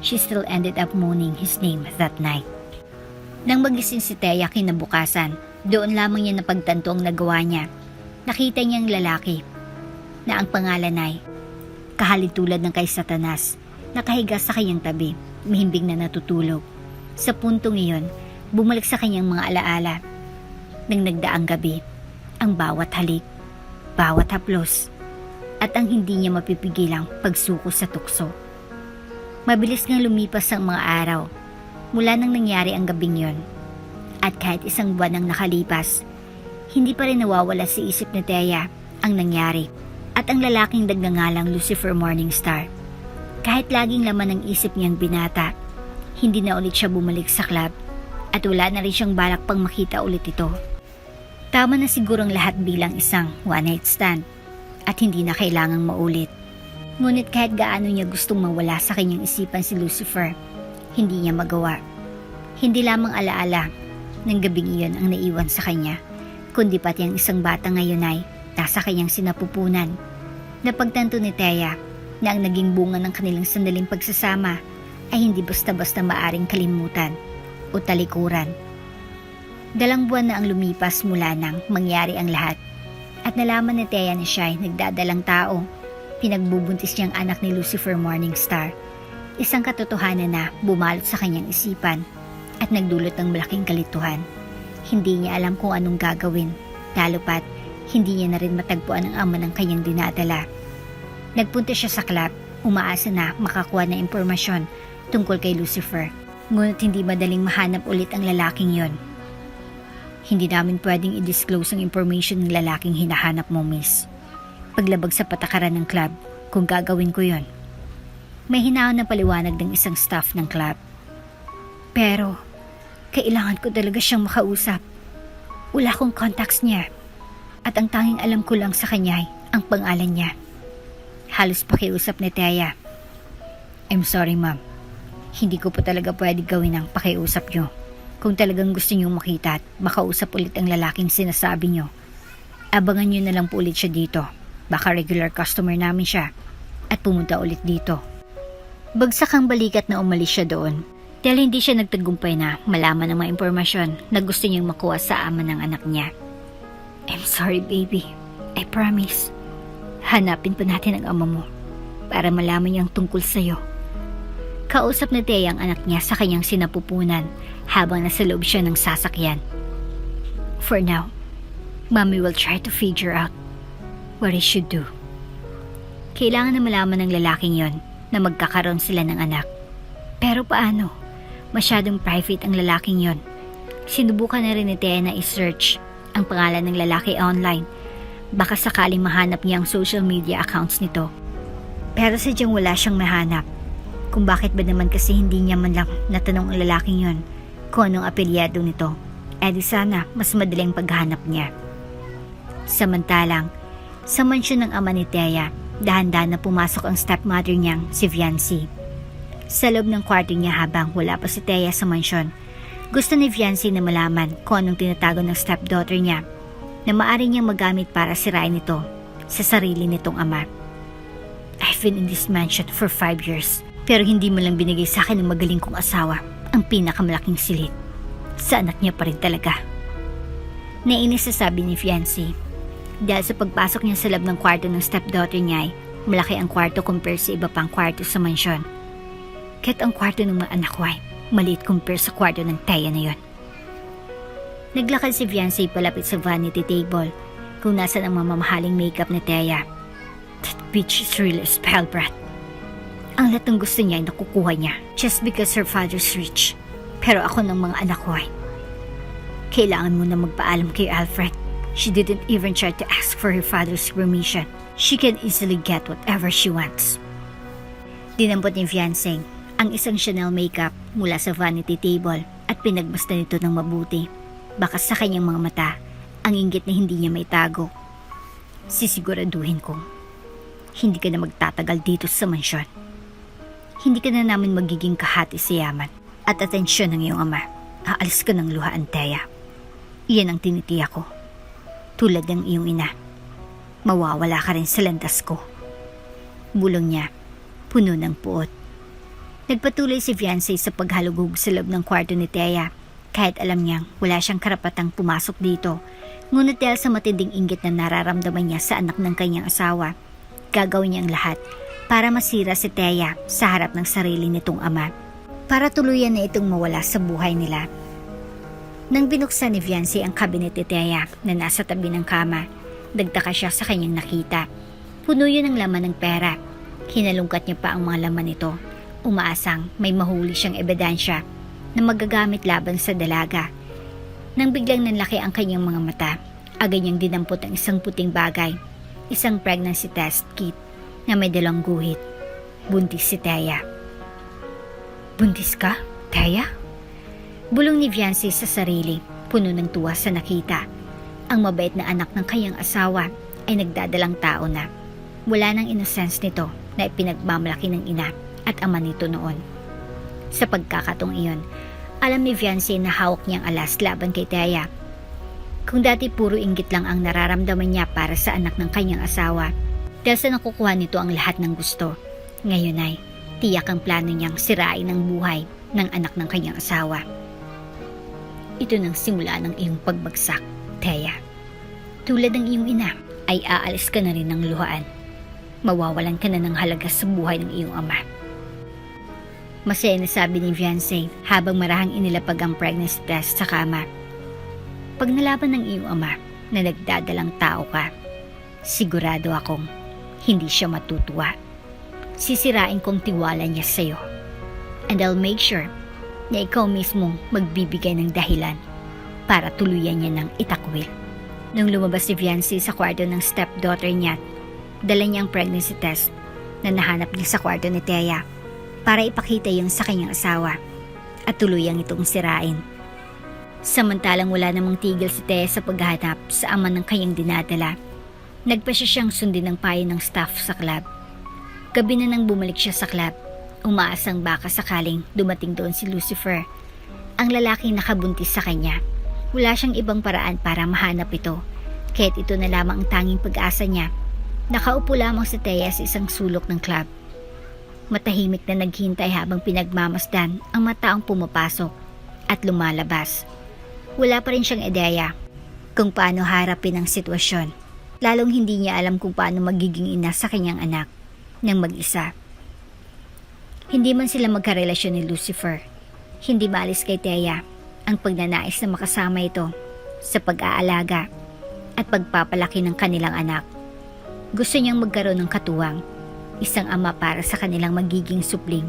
She still ended up moaning his name that night. Nang magising si Thea kinabukasan, doon lamang niya napagtanto ang nagawa niya. Nakita niyang lalaki na ang pangalan ay kahalid tulad ng kay Satanas, nakahiga sa kanyang tabi, mahimbing na natutulog. Sa puntong iyon, bumalik sa kanyang mga alaala ng nagdaang gabi, ang bawat halik, bawat haplos, at ang hindi niya mapipigilang pagsuko sa tukso. Mabilis ngang lumipas ang mga araw mula nang nangyari ang gabing yon, at kahit isang buwan ang nakalipas, hindi pa rin nawawala sa isip ni Thea ang nangyari at ang lalaking nagngangalang Lucifer Morningstar. Kahit laging laman ng isip niyang binata, hindi na ulit siya bumalik sa club at wala na rin siyang balak pang makita ulit ito. Tama na sigurong lahat bilang isang one-night stand at hindi na kailangang maulit. Ngunit kahit gaano niya gustong mawala sa kanyang isipan si Lucifer, hindi niya magawa. Hindi lamang alaala ng gabing iyon ang naiwan sa kanya, kundi pati ang isang bata ngayon ay nasa kanyang sinapupunan. Napagtanto ni Thea na ang naging bunga ng kanilang sandaling pagsasama ay hindi basta-basta maaring kalimutan o talikuran. 2 buwan na ang lumipas mula nang mangyari ang lahat at nalaman ni Thea na siya ay nagdadalang tao. Pinagbubuntis niyang anak ni Lucifer Morningstar. Isang katotohanan na bumalot sa kanyang isipan at nagdulot ng malaking kalituhan. Hindi niya alam kung anong gagawin, lalo pat hindi niya na rin matagpuan ang ama ng kanyang dinadala. Nagpunta siya sa club, umaasa na makakuha ng impormasyon tungkol kay Lucifer. Ngunit hindi madaling mahanap ulit ang lalaking yon. Hindi namin pwedeng i-disclose ang information ng lalaking hinahanap mo, miss. Paglabag sa patakaran ng club, kung gagawin ko yon. May hinahon na paliwanag ng isang staff ng club. Pero, kailangan ko talaga siyang makausap. Wala akong contacts niya. At ang tanging alam ko lang sa kanya ay ang pangalan niya. Halos pakiusap ni Thea. I'm sorry, ma'am. Hindi ko po talaga pwede gawin ang pakiusap niyo. Kung talagang gusto niyong makita at makausap ulit ang lalaking sinasabi niyo, abangan niyo na lang po ulit siya dito. Baka regular customer namin siya at pumunta ulit dito. Bagsak ang balikat na umalis siya doon dahil hindi siya nagtagumpay na malaman ng mga impormasyon na gusto niyang makuha sa ama ng anak niya. I'm sorry, baby. I promise. Hanapin pa natin ang ama mo para malaman niyang tungkol sa'yo. Kausap na Thea ang anak niya sa kanyang sinapupunan habang nasa loob siya ng sasakyan. For now, Mommy will try to figure out what I should do. Kailangan na malaman ng lalaking yon na magkakaroon sila ng anak. Pero paano? Masyadong private ang lalaking yon. Sinubukan na rin ni Thea na i-search ang pangalan ng lalaki online. Baka sakaling mahanap niya ang social media accounts nito. Pero sadyang wala siyang mahanap. Kung bakit ba naman kasi hindi niya man lang natanong ang lalaking yon kung anong apelyado nito. Di sana mas madaling paghanap niya. Samantalang, sa mansyon ng ama ni Thea, dahan-dahan na pumasok ang stepmother niyang si Viancy. Sa loob ng kwarto niya habang wala pa si Thea sa mansyon, gusto ni Viancy na malaman kung anong tinatago ng stepdaughter niya na maaari niyang magamit para sirain ito sa sarili nitong ama. I've been in this mansion for 5 years pero hindi mo lang binigay sa akin ng magaling kong asawa ang pinakamalaking silid. Sa anak niya pa rin talaga. Nainis sa sabi ni Viancy dahil sa pagpasok niya sa loob ng kwarto ng stepdaughter niya ay malaki ang kwarto compare sa iba pang kwarto sa mansyon. Kahit ang kwarto ng mga anak ko ay maliit compare sa kwarto ng Thea na yon. Naglakad si Viancy palapit sa vanity table kung nasan ang mamamahaling makeup ni Thea. That bitch is really a spellbrat. Ang lahat ng gusto niya ay nakukuha niya just because her father's rich. Pero ako ng mga anak ko ay kailangan mo na magpaalam kay Alfred. She didn't even try to ask for her father's permission. She can easily get whatever she wants. Dinampot ni Viancy ang isang Chanel makeup mula sa vanity table at pinagbasta nito ng mabuti. Baka sa kanyang mga mata, ang inggit na hindi niya may tago. Sisiguraduhin kong hindi ka na magtatagal dito sa mansyon. Hindi ka na namin magiging kahati sa yaman at atensyon ng iyong ama. Aalis ka ng luhaan, Thea. Iyan ang tinitiyak ko. Tulad ng iyong ina, mawawala ka rin sa landas ko. Bulong niya, puno ng puot. Nagpatuloy si Viancy sa paghalugog sa loob ng kwarto ni Thea kahit alam niyang wala siyang karapatang pumasok dito. Ngunit dahil sa matinding inggit na nararamdaman niya sa anak ng kanyang asawa, gagawin niya ang lahat para masira si Thea sa harap ng sarili nitong ama para tuluyan na itong mawala sa buhay nila. Nang binuksan ni Viancy ang kabinet ni Thea na nasa tabi ng kama, nagtaka siya sa kanyang nakita. Puno yun ng laman ng pera. Hinalungkat niya pa ang mga laman nito. Umaasang may mahuli siyang ebidensya na magagamit laban sa dalaga. Nang biglang nanlaki ang kanyang mga mata, agad niyang dinampot ang isang puting bagay, isang pregnancy test kit na may dalang guhit. Buntis si Thea. Buntis ka, Thea? Bulong ni Viancy sa sarili, puno ng tuwa sa nakita. Ang mabait na anak ng kanyang asawa ay nagdadalang tao na. Wala nang innocence nito na ipinagmamalaki ng ina at ama nito noon. Sa pagkakataong iyon, alam ni Viancy na hawak niyang alas laban kay Thea. Kung dati puro inggit lang ang nararamdaman niya para sa anak ng kanyang asawa, dahil sa nakukuha nito ang lahat ng gusto, ngayon ay tiyak ang plano niyang sirain ang buhay ng anak ng kanyang asawa. Ito nang simula ng iyong pagbagsak, Thea. Tulad ng iyong ina, ay aalis ka na rin ng luhaan. Mawawalan ka na ng halaga sa buhay ng iyong ama. Masaya na sabi ni Viancy habang marahang inilapag ang pregnancy test sa kama. Pag nalaban ng iyong ama na nagdadalang tao ka, sigurado akong hindi siya matutuwa. Sisirain kong tiwala niya sa'yo. And I'll make sure na ikaw mismong magbibigay ng dahilan para tuluyan niya ng itakwil. Nung lumabas si Viancy sa kwarto ng stepdaughter niya, dala niya ang pregnancy test na nahanap niya sa kwarto ni Thea para ipakita yung sa kanyang asawa. at tuluyang itong sirain. Samantalang wala namang tigil si Thea sa paghahanap sa ama ng kanyang dinadala, nagpasya siyang sundin ng payo ng staff sa club. Gabi na nang bumalik siya sa club, umaasang baka sakaling dumating doon si Lucifer, ang lalaking nakabuntis sa kanya. Wala siyang ibang paraan para mahanap ito, kaya't ito na lamang ang tanging pag-asa niya. Nakaupo lamang si Thea sa isang sulok ng club. Matahimik na naghintay habang pinagmamasdan ang mataong pumapasok at lumalabas. Wala pa rin siyang ideya kung paano harapin ang sitwasyon, lalong hindi niya alam kung paano magiging ina sa kanyang anak ng mag-isa. Hindi man sila magkarelasyon ni Lucifer, hindi maalis kay Thea ang pagnanais na makasama ito sa pag-aalaga at pagpapalaki ng kanilang anak. Gusto niyang magkaroon ng katuwang, isang ama para sa kanilang magiging supling.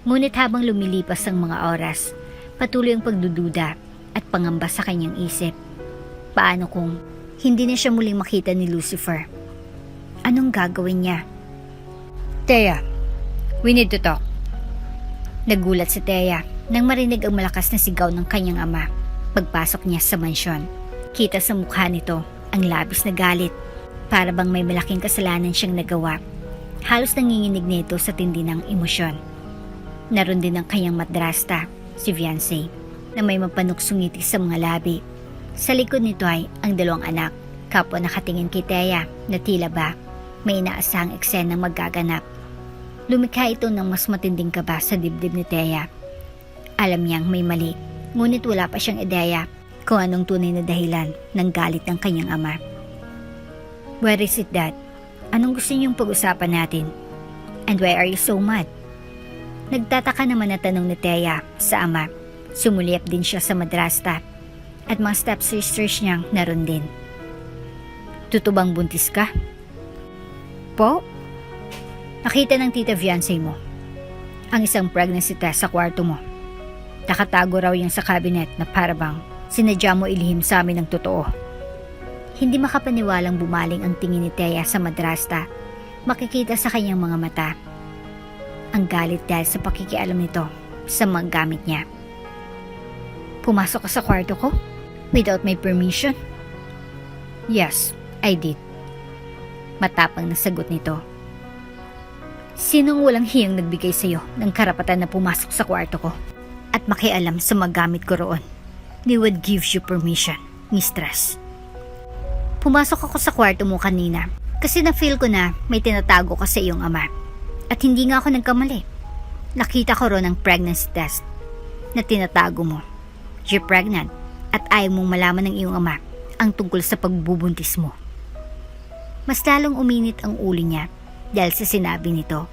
Ngunit habang lumilipas ang mga oras, patuloy ang pagdududa at pangamba sa kanyang isip. Paano kung hindi na siya muling makita ni Lucifer? Anong gagawin niya? Thea, we need to talk. Nagulat si Thea nang marinig ang malakas na sigaw ng kanyang ama pagpasok niya sa mansyon. Kita sa mukha nito ang labis na galit, para bang may malaking kasalanan siyang nagawa. Halos nanginginig nito sa tindi ng emosyon. Naroon din ang kanyang madrasta, si Viancy, na may mapanuksungiti sa mga labi. Sa likod nito ay ang dalawang anak, kapwa nakatingin kay Thea na tila ba may inaasahang eksenang magaganap. Lumikha ito ng mas matinding kaba sa dibdib ni Thea. Alam niyang may mali, ngunit wala pa siyang ideya kung anong tunay na dahilan ng galit ng kanyang ama. Where is it, Dad? Anong gusto niyong pag-usapan natin? And why are you so mad? Nagtataka naman na tanong ni Thea sa ama. Sumuliap din siya sa madrasta at mga stepsisters niyang naroon din. Tutubang buntis ka? Po? Nakita ng tita Viancy mo ang isang pregnancy test sa kwarto mo. Nakatago raw yung sa cabinet na parabang sinadya mo ilihim sa amin ng totoo. Hindi makapaniwalang bumaling ang tingin ni Thea sa madrasta. Makikita sa kanyang mga mata ang galit dahil sa pakikialam nito sa mga gamit niya. Pumasok ka sa kwarto ko without my permission? Yes, I did. Matapang na sagot nito. Sinong walang hiyang nagbigay sa iyo ng karapatan na pumasok sa kwarto ko at makialam sa mga gamit ko roon? Ni what gives you permission, mistress? Pumasok ako sa kwarto mo kanina kasi na-feel ko na may tinatago ka sa iyong ama. At hindi nga ako nagkamali. Nakita ko roon ang pregnancy test na tinatago mo. You're pregnant at ayaw mong malaman ng iyong ama ang tungkol sa pagbubuntis mo. Mas lalong uminit ang ulo niya dahil sa sinabi nito.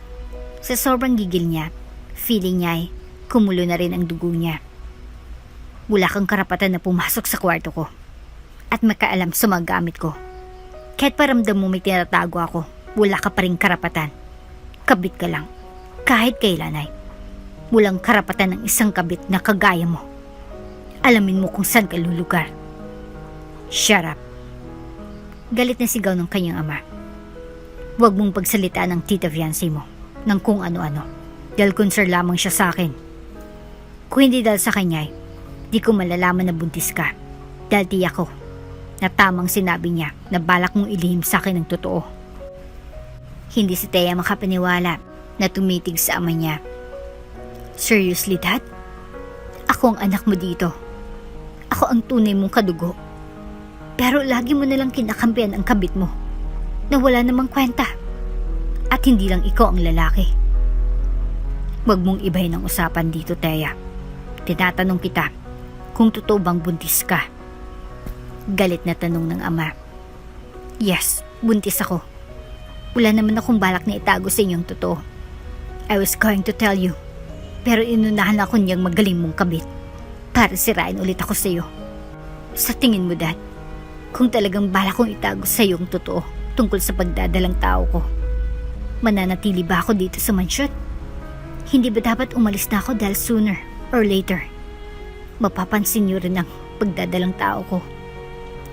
Sa sobrang gigil niya, feeling niya ay kumulo na rin ang dugo niya. Wala kang karapatan na pumasok sa kwarto ko at makaalam sa mga gamit ko. Kahit paramdam mo may tinatago ako, wala ka pa rin karapatan. Kabit ka lang. Kahit kailan ay walang karapatan ng isang kabit na kagaya mo. Alamin mo kung saan ka lulugar. Shut up. Galit na sigaw ng kanyang ama. Huwag mong pagsalitaan ng tita Viancy mo ng kung ano-ano dahil concern lamang siya sa akin. Kung hindi dahil sa kanya, di ko malalaman na buntis ka dahil tiyak ko na tamang sinabi niya na balak mong ilihim sa akin ng totoo. Hindi si Thea makapaniwala na tumitig sa ama niya. Seriously, Dad? Ako ang anak mo dito. Ako ang tunay mong kadugo. Pero lagi mo nalang kinakampihan ang kabit mo na wala namang kwenta. At hindi lang ikaw ang lalaki. Huwag mong ibahin ang usapan dito, Thea. Tinatanong kita kung totoo bang buntis ka. Galit na tanong ng ama. Yes, buntis ako. Wala naman akong balak na itago sa inyong totoo. I was going to tell you, pero inunahan ako niyang magaling mong kabit para sirain ulit ako sa iyo. Sa tingin mo, Dad, kung talagang balak kong itago sa iyo ang totoo tungkol sa pagdadalang tao ko, mananatili ba ako dito sa mansyon? Hindi ba dapat umalis na ako dahil sooner or later mapapansin niyo rin ang pagdadalang tao ko?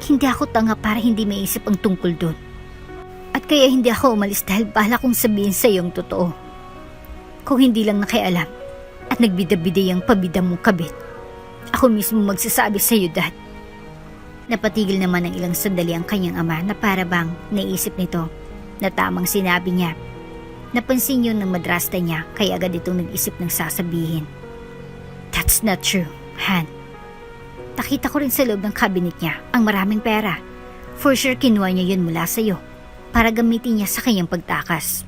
Hindi ako tanga para hindi maisip ang tungkol doon. At kaya hindi ako umalis dahil balak kong sabihin sa iyo ang totoo. Kung hindi lang nakialam at nagbida-bida yung pabida mong kabit. Ako mismo magsasabi sa'yo, Dad. Napatigil naman ng ilang sandali ang kanyang ama na para bang naisip nito na tamang sinabi niya. Napansin yun ng madrasta niya kaya agad itong nag-isip ng sasabihin. That's not true, Han. Nakita ko rin sa loob ng cabinet niya ang maraming pera. For sure kinuha niya yun mula sa'yo para gamitin niya sa kanyang pagtakas.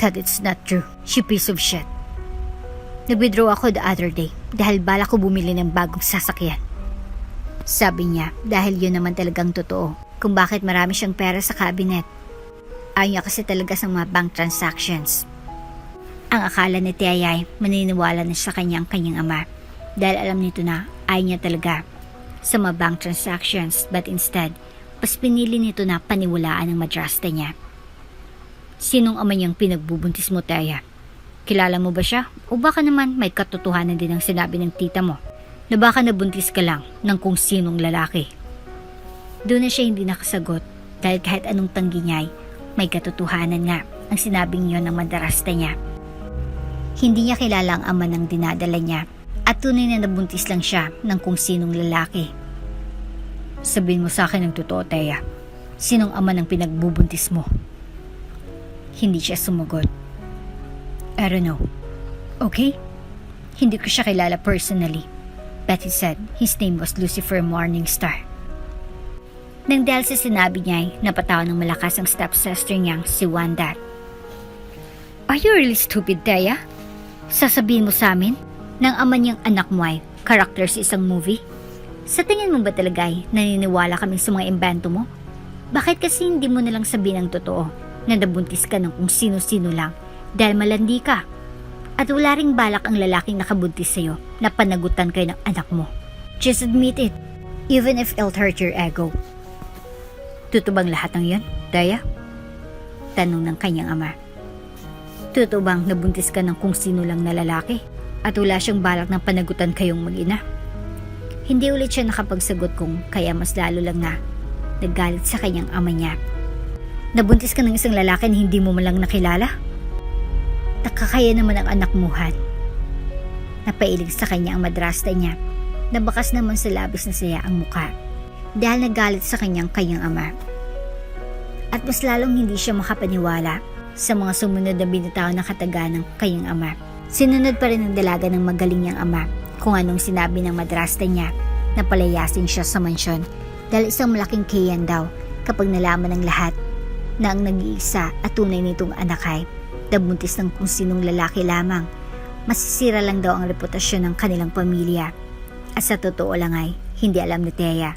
That it's not true, you piece of shit. Nag-withdraw ako the other day dahil bala ko bumili ng bagong sasakyan. Sabi niya dahil yun naman talagang totoo kung bakit marami siyang pera sa cabinet. Ayaw niya kasi talaga sa mga bank transactions. Ang akala ni Tia ay maniniwala na sa kanyang ama dahil alam nito na ayaw niya talaga sa mga bank transactions, but instead, pas pinili nito na paniwalaan ang madrasta niya. Sinong ama niyang pinagbubuntis mo, Tia? Kilala mo ba siya? O baka naman may katotohanan din ang sinabi ng tita mo na baka nabuntis ka lang ng kung sinong lalaki? Doon na siya hindi nakasagot dahil kahit anong tanggi niya ay may katotohanan nga ang sinabing yon ng madrasta niya. Hindi niya kilala ang ama ng dinadala niya at tunay na nabuntis lang siya ng kung sinong lalaki. Sabihin mo sa akin ang totoo, Tia. Sinong ama ng pinagbubuntis mo? Hindi siya sumagot. I don't know. Okay? Hindi ko siya kilala personally. But he said his name was Lucifer Morningstar. Nang dahil sa sinabi niya ay napatawa ng malakas ang stepsister niyang si Wanda. Are you really stupid, Tia? Sasabihin mo sa amin ng ama niyang anak mo ay karakter sa isang movie? Sa tingin mo ba talaga ay naniniwala kami sa mga imbento mo? Bakit kasi hindi mo nalang sabihin ang totoo na nabuntis ka ng kung sino-sino lang dahil malandi ka? At wala ring balak ang lalaking nakabuntis sa'yo na panagutan kayo ng anak mo. Just admit it, even if it'll hurt your ego. Totoo bang lahat ng yan, Tia? Tanong ng kanyang ama. Totoo bang nabuntis ka ng kung sino lang na lalaki at wala siyang balak na panagutan kayong mag-ina? Hindi ulit siya nakapagsagot kung kaya mas lalo lang na naggalit sa kanyang ama niya. Nabuntis ka ng isang lalaki na hindi mo malang nakilala? Nakakaya naman ang anak mo, Han. Napailig sa kanya ang madrasta niya. Nabakas naman sa labis na saya ang muka dahil nagalit sa kanyang ama. At mas lalong hindi siya makapaniwala sa mga sumunod na binitaw ng kataga ng kanyang ama. Sinunod pa rin ng dalaga ng magaling niyang ama kung anong sinabi ng madrasta niya na palayasin siya sa mansyon dahil isang malaking kayan daw kapag nalaman ng lahat na ang nag-iisa at tunay nitong anak ay nabuntis ng kung sinong lalaki lamang. Masisira lang daw ang reputasyon ng kanilang pamilya. At sa totoo lang ay hindi alam ni Tia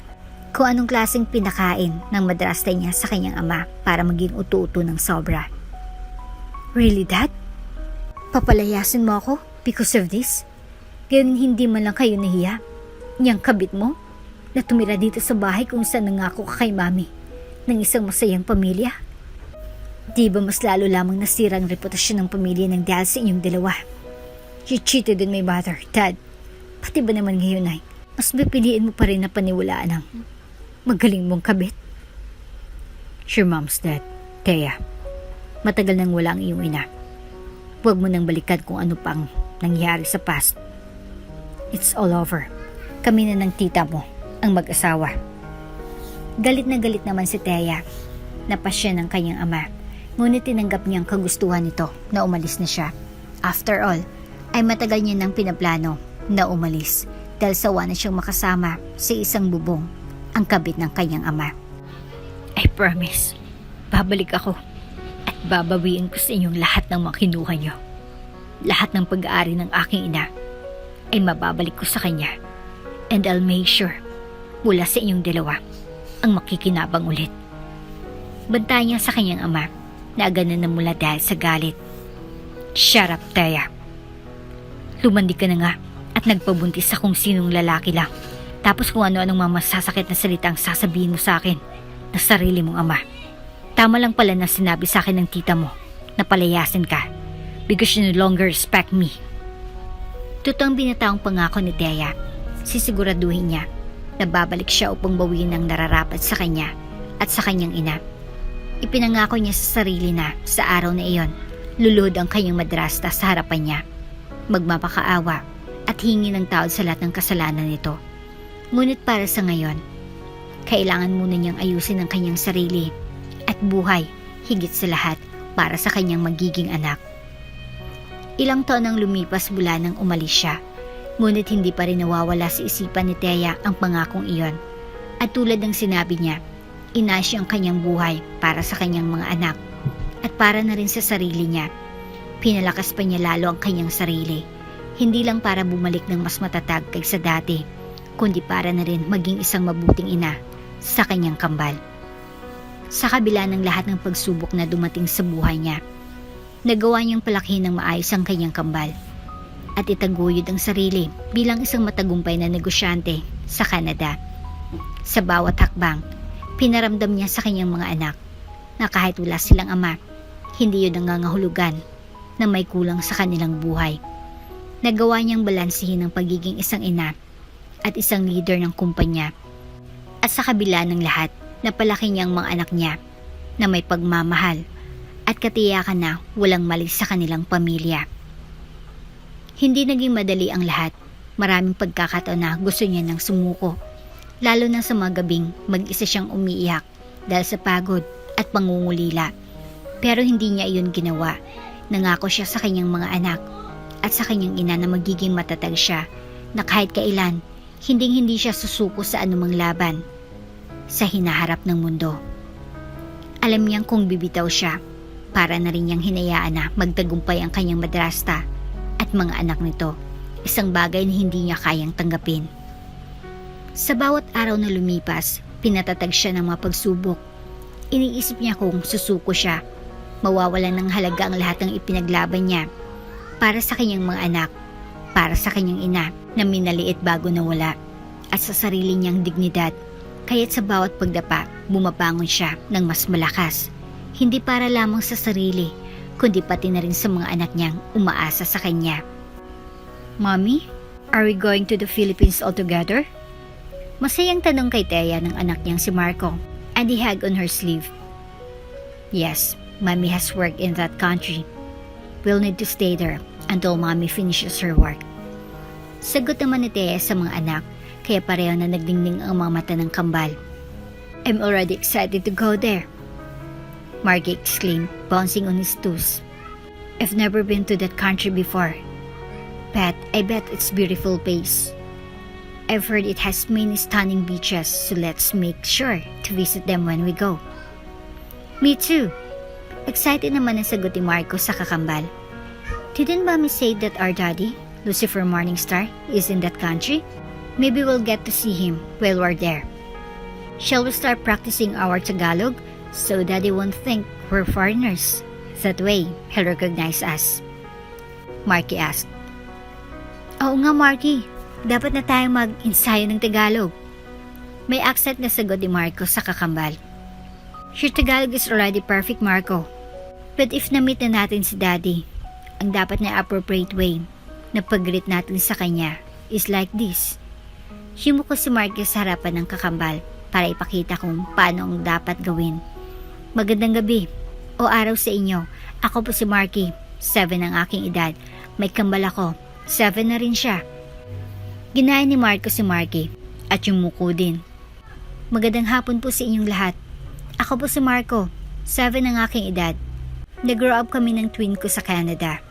kung anong klaseng pinakain ng madrasta niya sa kanyang ama para maging utu-utu ng sobra. Really, Dad? Papalayasin mo ako because of this? Ganun hindi man lang kayo nahiya? Niyang kabit mo na tumira dito sa bahay kung saan nangako ka kay Mami ng isang masayang pamilya? Di ba mas lalo lamang nasira ang reputasyon ng pamilya ng dahil sa inyong dalawa? You cheated on my mother, Dad. Pati ba naman ngayon ay mas pipiliin mo pa rin na paniwalaan ang magaling mong kabit? Your mom's dead, Tia. Matagal nang wala ang iyong ina. Huwag mo nang balikan kung ano pang nangyari sa past. It's all over. Kami na ng tita mo, ang mag-asawa. Galit na galit naman si Tia. Napasya ng kanyang ama. Ngunit tinanggap niyang kagustuhan nito na umalis na siya. After all, ay matagal niya nang pinaplano na umalis dahil sawa na siyang makasama sa isang bubong, ang kabit ng kanyang ama. I promise, babalik ako at babawiin ko sa inyong lahat ng mga kinuha niyo. Lahat ng pag-aari ng aking ina ay mababalik ko sa kanya, and I'll make sure mula sa inyong dalawa ang makikinabang ulit. Banta niya sa kanyang ama na agad na namula dahil sa galit. Shut up, Tia. Lumandi ka na nga at nagpabuntis sa kung sinong lalaki lang. Tapos kung ano-anong mga masasakit na salita ang sasabihin mo sa akin na sarili mong ama. Tama lang pala na sinabi sa akin ng tita mo na palayasin ka because you no longer respect me. Totoong binataong pangako ni Tia. Sisiguraduhin niya na babalik siya upang bawiin ang nararapat sa kanya at sa kanyang ina. Ipinangako niya sa sarili na sa araw na iyon, luluhod ang kanyang madrasta sa harapan niya. magmapakaawa at hingi ng tawad sa lahat ng kasalanan nito. Ngunit para sa ngayon, kailangan muna niyang ayusin ang kanyang sarili at buhay higit sa lahat para sa kanyang magiging anak. Ilang taon ang lumipas mula nang umalis siya, ngunit hindi pa rin nawawala sa isipan ni Thea ang pangakong iyon. At tulad ng sinabi niya, inayos ang kanyang buhay para sa kanyang mga anak at para na rin sa sarili niya. Pinalakas pa niya lalo ang kanyang sarili, hindi lang para bumalik ng mas matatag kaysa dati, kundi para na rin maging isang mabuting ina sa kanyang kambal. Sa kabila ng lahat ng pagsubok na dumating sa buhay niya, nagawa niyang palakihin ng maayos ang kanyang kambal at itaguyod ang sarili bilang isang matagumpay na negosyante sa Canada. Sa bawat hakbang, pinaramdam niya sa kanyang mga anak na kahit wala silang ama, hindi yun nangangahulugan na may kulang sa kanilang buhay. Nagawa niyang balansehin ang pagiging isang ina at isang leader ng kumpanya. At sa kabila ng lahat, napalaki niyang mga anak niya na may pagmamahal at katiyakan na walang mali sa kanilang pamilya. Hindi naging madali ang lahat. Maraming pagkakataon na gusto niya nang sumuko, lalo na sa mga gabing mag-isa siyang umiiyak dahil sa pagod at pangungulila. Pero hindi niya iyon ginawa. Nangako siya sa kanyang mga anak at sa kanyang ina na magiging matatag siya, na kahit kailan, hindi siya susuko sa anumang laban sa hinaharap ng mundo. Alam niyang kung bibitaw siya, para na rin niyang hinayaan na magtagumpay ang kanyang madrasta at mga anak nito, isang bagay na hindi niya kayang tanggapin. Sa bawat araw na lumipas, pinatatag siya ng mga pagsubok. Iniisip niya kung susuko siya, mawawalan ng halaga ang lahat ng ipinaglaban niya para sa kanyang mga anak, para sa kanyang ina na minaliit bago nawala, at sa sarili niyang dignidad. Kaya't sa bawat pagdapa, bumabangon siya ng mas malakas, hindi para lamang sa sarili, kundi pati na rin sa mga anak niyang umaasa sa kanya. "Mommy, are we going to the Philippines all together?" Masayang tanong kay Thea ng anak niyang si Marco, and he hugged on her sleeve. "Yes, Mommy has work in that country. We'll need to stay there until Mommy finishes her work." Sagot naman ni Thea sa mga anak, kaya pareho na nagdingning ang mga mata ng kambal. "I'm already excited to go there," Marky exclaimed, bouncing on his toes. "I've never been to that country before, but I bet it's beautiful place. I've heard it has many stunning beaches, so let's make sure to visit them when we go." "Me too." Excited naman ang sagot ni Marco sa kakambal. "Didn't Mommy say that our daddy, Lucifer Morningstar, is in that country? Maybe we'll get to see him while we're there. Shall we start practicing our Tagalog so Daddy won't think we're foreigners? That way, he'll recognize us," Marky asked. "Oo nga, Marky. Dapat na tayong mag-ensayo ng Tagalog." May accent na sagot ni Marco sa kakambal. "Your Tagalog is already perfect, Marco. But if na-meet na natin si Daddy, ang dapat na appropriate way na pag-greet natin sa kanya is like this." Yumuko si Marky sa harapan ng kakambal para ipakita kung paano ang dapat gawin. "Magandang gabi o araw sa inyo. Ako po si Marky, 7 ang aking edad. May kambal ako, 7 na rin siya." Ginaya ni Marco si Marky at yumuko din. "Magandang hapon po sa inyong lahat. Ako po si Marco, 7 ang aking edad. Nag-grow up kami ng twin ko sa Canada."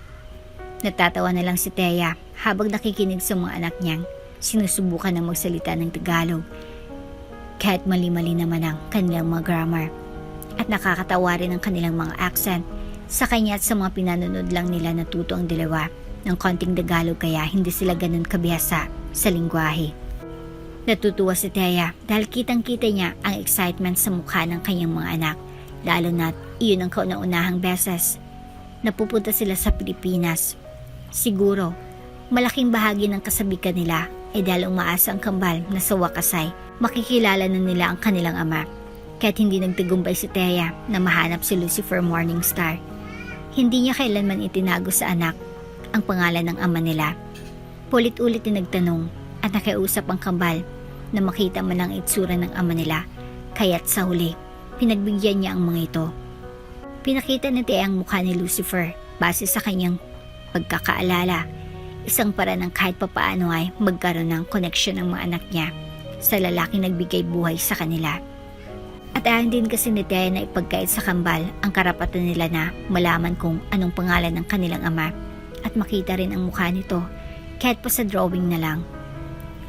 Natatawa na lang si Thea habang nakikinig sa mga anak niyang sinusubukan na magsalita ng Tagalog. Kahit mali-mali naman ang kanilang mga grammar at nakakatawa rin ang kanilang mga accent, sa kanya at sa mga pinanonood lang nila natuto ang dalawa ng konting Tagalog, kaya hindi sila ganun kabihasa sa lingwahe. Natutuwa si Thea dahil kitang-kita niya ang excitement sa mukha ng kanyang mga anak, lalo na't iyon ang kauna-unahang beses na pupunta sila sa Pilipinas. Siguro, malaking bahagi ng kasabikan nila ay dahil umaasa ang kambal na sa wakas ay makikilala na nila ang kanilang ama. Kahit hindi nagtagumpay si Thea na mahanap si Lucifer Morningstar, hindi niya kailanman itinago sa anak ang pangalan ng ama nila. Paulit-ulit na nagtanong at nakiusap ang kambal na makita man ang itsura ng ama nila, kaya't sa huli, pinagbigyan niya ang mga ito. Pinakita ni Thea ang mukha ni Lucifer base sa kanyang pagkakaalala. Isang paraan ng kahit papaano ay magkaroon ng connection ng mga anak niya sa lalaking nagbigay buhay sa kanila. At ayon din kasi ni Thea na ipagkait sa kambal ang karapatan nila na malaman kung anong pangalan ng kanilang ama at makita rin ang mukha nito kahit pa sa drawing na lang.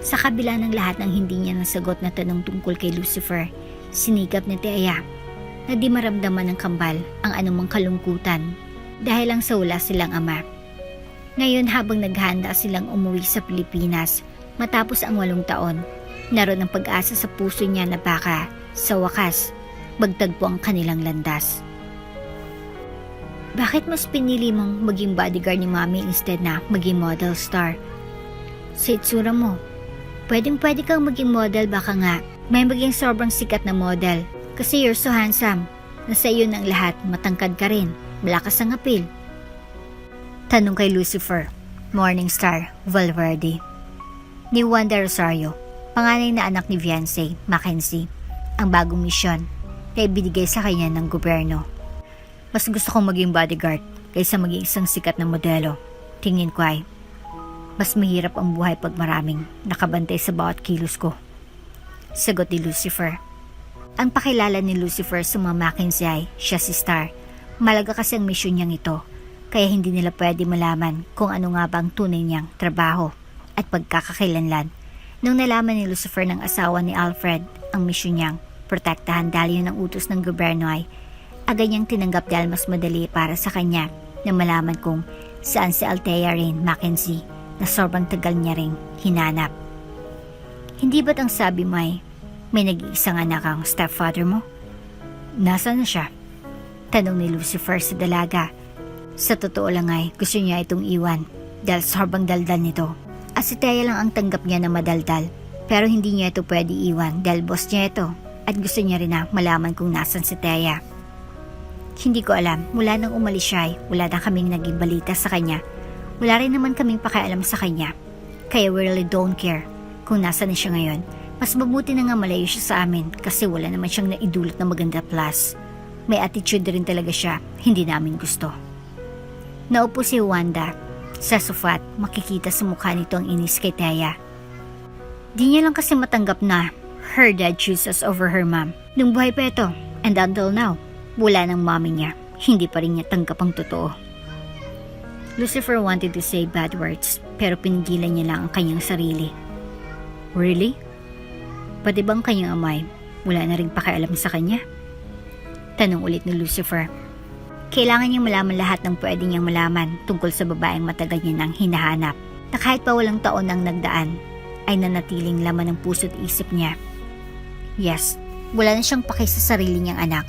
Sa kabila ng lahat ng hindi niya nasagot na tanong tungkol kay Lucifer, sinigap ni Thea na di maramdaman ng kambal ang anumang kalungkutan dahil lang sa wala silang ama. Ngayon habang naghahanda silang umuwi sa Pilipinas matapos ang 8 taon, naroon ang pag-asa sa puso niya na baka sa wakas magtagpo ang kanilang landas. Bakit mas pinili mong maging bodyguard ni Mommy instead na maging model star? Sa itsura mo, pwedeng-pwede kang maging model, baka nga may maging sobrang sikat na model kasi you're so handsome. Nasa iyo ng lahat, matangkad ka rin, malakas ang apil. Tanong kay Lucifer, Morningstar, Valverde. Ni Wanda Rosario, panganay na anak ni Viancy, Mackenzie, ang bagong misyon na ibinigay sa kanya ng gobyerno. Mas gusto kong maging bodyguard kaysa maging isang sikat na modelo. Tingin ko ay mas mahirap ang buhay pag maraming nakabantay sa bawat kilos ko. Sagot ni Lucifer. Ang pakilala ni Lucifer sa mga Mackenzie ay siya si Star. Malaga kasi ang misyon niyang ito, kaya hindi nila pwede malaman kung ano nga ba ang tunay niyang trabaho at pagkakakilanlan. Nung nalaman ni Lucifer ng asawa ni Alfred ang misyon niyang protektahan dahil yun ang utos ng gobyerno ay agad niyang tinanggap dahil mas madali para sa kanya na malaman kung saan si Althea Rain Mackenzie na sobrang tagal niya ring hinanap. Hindi ba't ang sabi mo ay may nag-iisang anak ang stepfather mo? Nasaan na siya? Tanong ni Lucifer sa dalaga. Sa totoo lang ay gusto niya itong iwan dahil sobrang daldal nito. At si Thea lang ang tanggap niya na madaldal, pero hindi niya ito pwede iwan dahil boss niya ito at gusto niya rin na malaman kung nasan si Thea. Hindi ko alam, mula nang umalis siya ay wala na kaming naging balita sa kanya. Wala rin naman kaming pakialam sa kanya, kaya we really don't care kung nasan na siya ngayon. Mas mabuti na nga malayo siya sa amin kasi wala naman siyang naidulot na maganda, plus may attitude rin talaga siya, hindi namin gusto. Naupo si Wanda sa sofa at makikita sa mukha nito ang inis kay Thea. Di niya lang kasi matanggap na her dad chooses over her mom. Nung buhay pa ito, and until now, wala ng mommy niya, hindi pa rin niya tanggap ang totoo. Lucifer wanted to say bad words, pero pinigilan niya lang ang kanyang sarili. Really? Pati bang kanyang amay, wala na rin pakialam sa kanya? Tanong ulit ni Lucifer. Kailangan niyang malaman lahat ng pwede niyang malaman tungkol sa babaeng matagal niya nang hinahanap, na kahit pa walang taon nang nagdaan, ay nanatiling laman ng puso at isip niya. Yes, wala na siyang paki sa sarili niyang anak.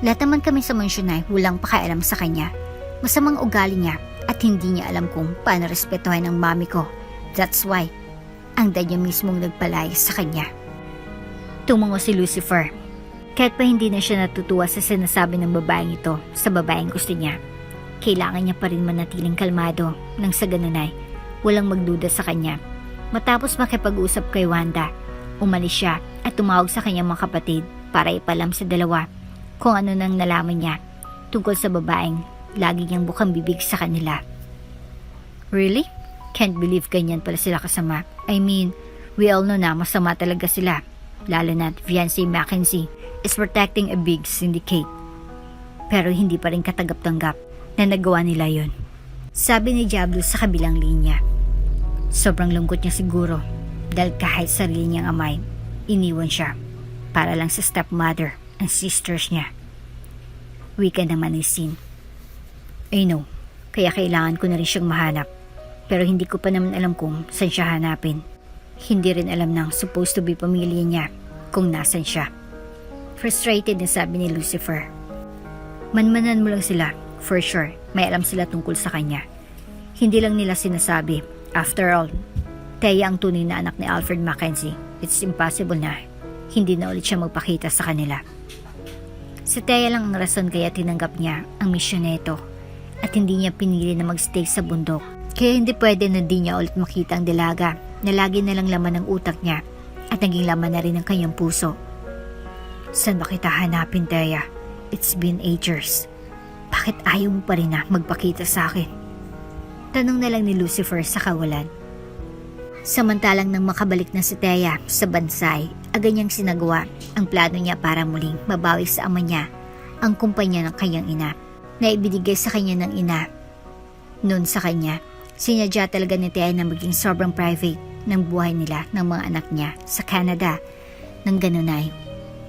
Lahat naman kami sa mansyon ay walang pakialam sa kanya. Masamang ugali niya at hindi niya alam kung paano respetuhin ang mami ko. That's why, ang dad niya mismong nagpalayas sa kanya. Tumango si Lucifer. Kahit pa hindi na siya natutuwa sa sinasabi ng babaeng ito sa babaeng gusto niya, kailangan niya pa rin manatiling kalmado nang sa ganun ay walang magduda sa kanya. Matapos makipag-usap kay Wanda, umalis siya at tumawag sa kanyang mga kapatid para ipalam sa dalawa kung ano nang nalaman niya tungkol sa babaeng lagi niyang bukang bibig sa kanila. Really? Can't believe ganyan pala sila kasama. I mean, we all know na masama talaga sila, lalo na Viancy Mackenzie is protecting a big syndicate. Pero hindi pa rin katanggap-tanggap na nagawa nila yon. Sabi ni Diablo sa kabilang linya. Sobrang lungkot niya siguro dahil kahit sarili niyang amay, iniwan siya para lang sa stepmother and sisters niya. Wika naman ni Sin. I know, kaya kailangan ko na rin siyang mahanap, pero hindi ko pa naman alam kung saan siya hanapin. Hindi rin alam ng supposed to be pamilya niya kung nasan siya. Frustrated na sabi ni Lucifer. Manmanan mo lang sila, for sure, may alam sila tungkol sa kanya. Hindi lang nila sinasabi. After all, Thea ang tunay na anak ni Alfred Mackenzie. It's impossible na hindi na ulit siya magpakita sa kanila. Si Thea lang ang rason kaya tinanggap niya ang misyon nito at hindi niya pinili na magstay sa bundok. Kaya hindi pwede na di niya ulit makita ang dalaga na lagi na lang laman ng utak niya at naging laman na rin ng kanyang puso. Saan ba kita hanapin, Thea? It's been 8 years. Bakit ayaw mo pa rin na magpakita sa akin? Tanong na lang ni Lucifer sa kawalan. Samantalang nang makabalik na si Thea sa bansay, agad niyang sinagawa ang plano niya para muling mabawi sa ama niya ang kumpanya ng kanyang ina na ibinigay sa kanya ng ina. Noon sa kanya, sinadya talaga ni Thea na maging sobrang private ng buhay nila ng mga anak niya sa Canada. Nang ganun ay,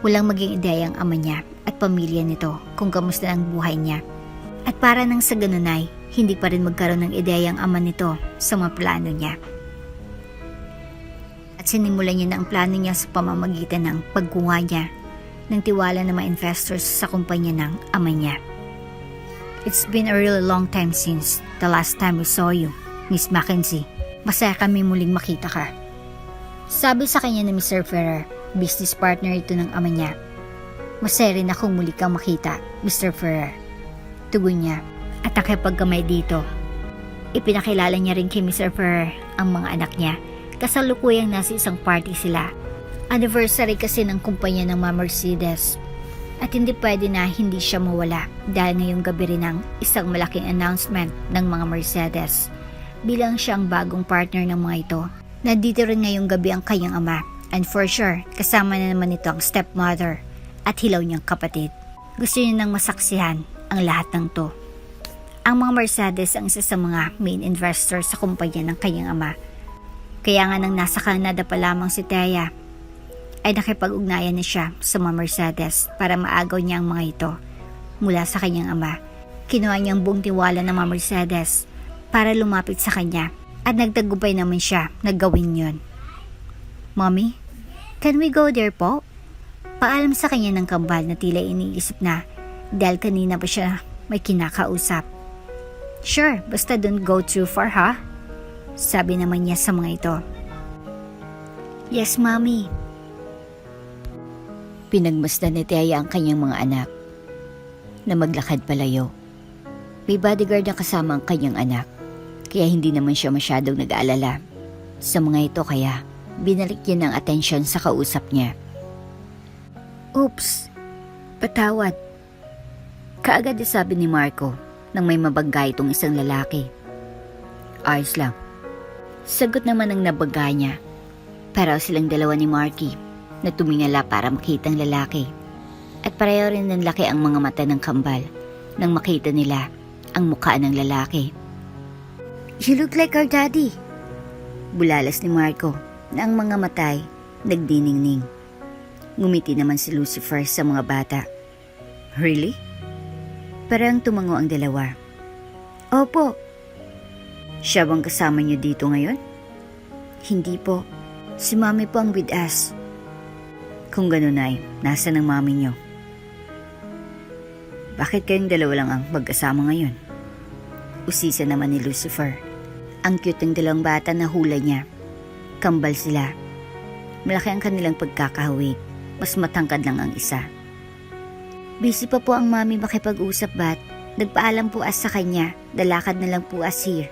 walang maging ideya ang ama niya at pamilya nito kung kamusta ang buhay niya. At para nang sa ganun ay, hindi pa rin magkaroon ng ideya ang ama nito sa mga plano niya. At sinimulan niya na ang plano niya sa pamamagitan ng pagkuha niya ng tiwala ng mga investors sa kumpanya ng ama niya. It's been a really long time since the last time we saw you, Miss Mackenzie. Masaya kami muling makita ka. Sabi sa kanya ni Mr. Ferrer, business partner ito ng ama niya. Masaya rin akong muli kang makita, Mr. Ferrer. Tugon niya at nakipagkamay dito. Ipinakilala niya rin kay Mr. Ferrer ang mga anak niya. Kasalukuyang nasa isang party sila. Anniversary kasi ng kumpanya ng mga Mercedes. At hindi pwede na hindi siya mawala dahil ngayong gabi rin ang isang malaking announcement ng mga Mercedes. Bilang siya ang bagong partner ng mga ito, nandito rin ngayong gabi ang kanyang ama. And for sure, kasama na naman ito ang stepmother at hilaw niyang kapatid. Gusto niya nang masaksihan ang lahat ng to. Ang mga Mercedes ang isa sa mga main investor sa kumpanya ng kanyang ama. Kaya nga nang nasa Canada pa lamang si Thea, ay nakipag-ugnayan na siya sa mga Mercedes para maagaw niya ang mga ito mula sa kanyang ama. Kinuha niya ang buong tiwala ng mga Mercedes para lumapit sa kanya at nagtagumpay naman siya na gawin yun. Mommy, can we go there po? Paalam sa kanya ng kambal na tila iniisip na dahil kanina pa siya may kinakausap. Sure, basta don't go too far ha? Sabi naman niya sa mga ito. Yes, Mommy. Pinagmasdan ni Thea ang kanyang mga anak na maglakad palayo. May bodyguard na kasama ang kanyang anak, kaya hindi naman siya masyadong nag-aalala sa mga ito, kaya binalik niya ng atensyon sa kausap niya. Oops, patawad. Kaagad sabi ni Marco nang may mabagay itong isang lalaki. Ayos lang. Sagot naman ng nabagay niya. Pareho silang dalawa ni Marky na tumingala para makita ang lalaki. At pareho rin ng laki ang mga mata ng kambal nang makita nila ang mukha ng lalaki. You look like our daddy. Bulalas ni Marco na ang mga matay nagdiningning. Ngumiti naman si Lucifer sa mga bata. Really? Parang tumango ang dalawa. Opo. Siya bang kasama niyo dito ngayon? Hindi po. Si Mami po ang with us. Kung ganun ay, nasa ng mami niyo? Bakit kayong dalawa lang ang magkasama ngayon? Usisa naman ni Lucifer. Ang cute ng dalawang bata na hula niya. Kambal sila. Malaki ang kanilang pagkakahawig. Mas matangkad lang ang isa. Busy pa po ang Mami makipag-usap bat. Nagpaalam po as sa kanya. Dalakad na lang po as here.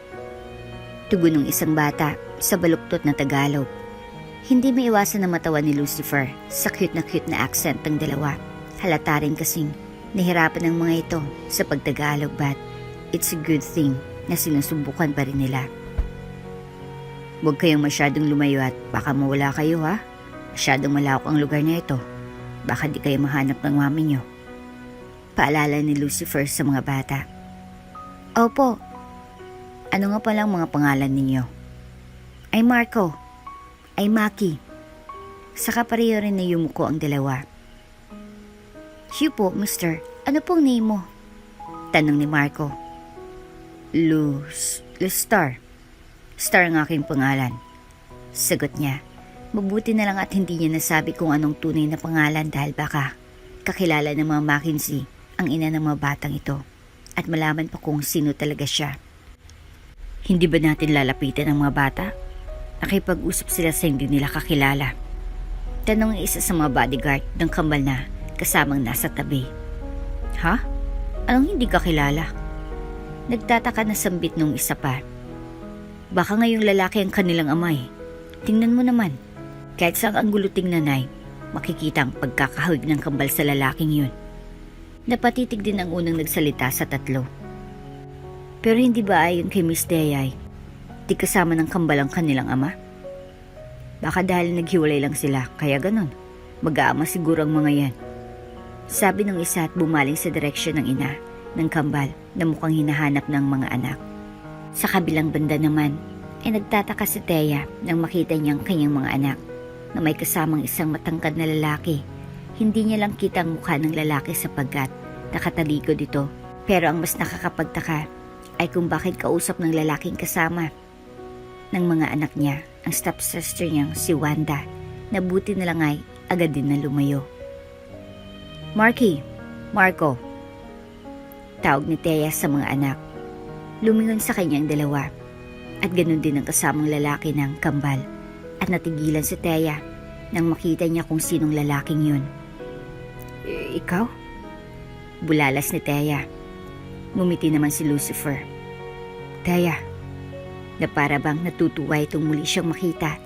Tugon ng isang bata sa baluktot na Tagalog. Hindi maiwasan na matawa ni Lucifer sa cute na accent ng dalawa. Halata rin kasing nahirapan ng mga ito sa pagtagalog, but it's a good thing na sinusubukan pa rin nila. Huwag kayong masyadong lumayo at baka mawala kayo ha. Masyadong malawak ang lugar na ito. Baka di kayo mahanap ng mami nyo. Paalala ni Lucifer sa mga bata. Opo. Ano nga palang mga pangalan ninyo? Ay Marco. Ay Maki. Saka pareho rin na yumuko ang dalawa. Hugh po, mister. Ano pong name mo? Tanong ni Marco. Star. Star ang aking pangalan. Sagot niya. Mabuti na lang at hindi niya nasabi kung anong tunay na pangalan dahil baka kakilala ng mga Mackenzie ang ina ng mga batang ito at malaman pa kung sino talaga siya. Hindi ba natin lalapitan ang mga bata? Nakipag-usap sila sa hindi nila kakilala. Tanong ng isa sa mga bodyguard ng kambal na kasamang nasa tabi. Ha? Anong hindi kakilala? Nagtataka na sambit nung isa pa. Baka ngayong lalaki ang kanilang amay. Tingnan mo naman. Kahit saan ang gulo tingnan ay, makikita ang pagkakahawig ng kambal sa lalaking yun. Napatitig din ang unang nagsalita sa tatlo. Pero hindi ba ayon kay Miss Dayay, di kasama ng kambal ang kanilang ama? Baka dahil naghiwalay lang sila, kaya ganon. Mag-aama siguro ang mga yan. Sabi ng isa at bumaling sa direksyon ng ina ng kambal na mukhang hinahanap ng mga anak. Sa kabilang banda naman, ay nagtataka si Thea nang makita niyang kanyang mga anak na may kasamang isang matangkad na lalaki. Hindi niya lang kita ang mukha ng lalaki sapagkat nakatalikod ito. Pero ang mas nakakapagtaka ay kung bakit kausap ng lalaking kasama ng mga anak niya ang stepsister niyang si Wanda, na buti na lang ay agad din na lumayo. Marco, tawag ni Thea sa mga anak. Lumingon sa kanyang dalawa at ganun din ang kasamang lalaki ng kambal at natigilan si Thea nang makita niya kung sinong lalaking yun. Ikaw? Bulalas ni Thea. Ngumiti naman si Lucifer. Thea, na para bang natutuwa itong muli siyang makita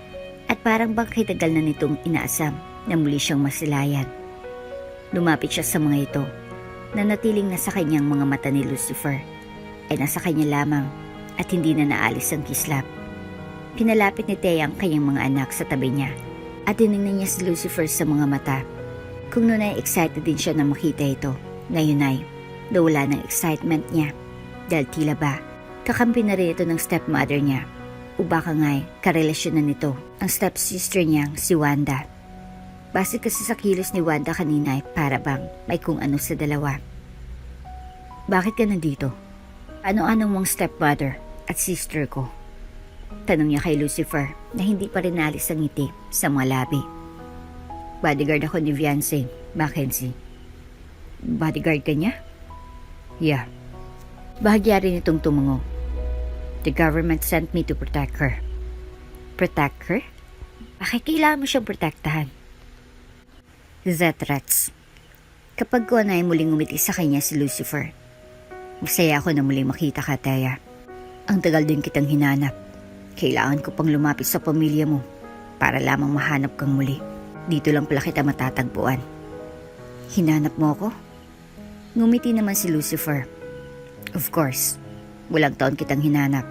at parang bang kitagal na nitong inaasam na muli siyang masilayan. Lumapit siya sa mga ito na natiling nasa kanyang mga mata ni Lucifer ay nasa kanya lamang at hindi na naalis ang kislap. Pinalapit ni Thea ang kanyang mga anak sa tabi niya at tinignan niya si Lucifer sa mga mata. Kung noon ay excited din siya na makita ito, ngayon ay nawala ng excitement niya dahil tila ba kakampi na rin ito ng stepmother niya o baka nga'y karelasyonan nito ang stepsister niyang si Wanda. Base kasi sa kilos ni Wanda kanina ay para bang may kung ano sa dalawa. Bakit ka nandito? Ano-ano mong stepmother at sister ko? Tanong niya kay Lucifer na hindi pa rin nalis ang ngiti sa mga labi. Bodyguard ako ni Viancy, Mackenzie. Bodyguard ka niya? Yeah. Bahagya rin itong tumungo. The government sent me to protect her. Protect her? Bakit kailangan mo siyang protektahan? Zetrats. Kapag ko na ay muling umiti sa kanya si Lucifer, masaya ako na muling makita ka, Thea. Ang tagal din kitang hinanap. Kailangan ko pang lumapit sa pamilya mo para lamang mahanap kang muli. Dito lang pala kita matatagpuan. Hinanap mo ako? Ngumiti naman si Lucifer. Of course, walang taon kitang hinanap.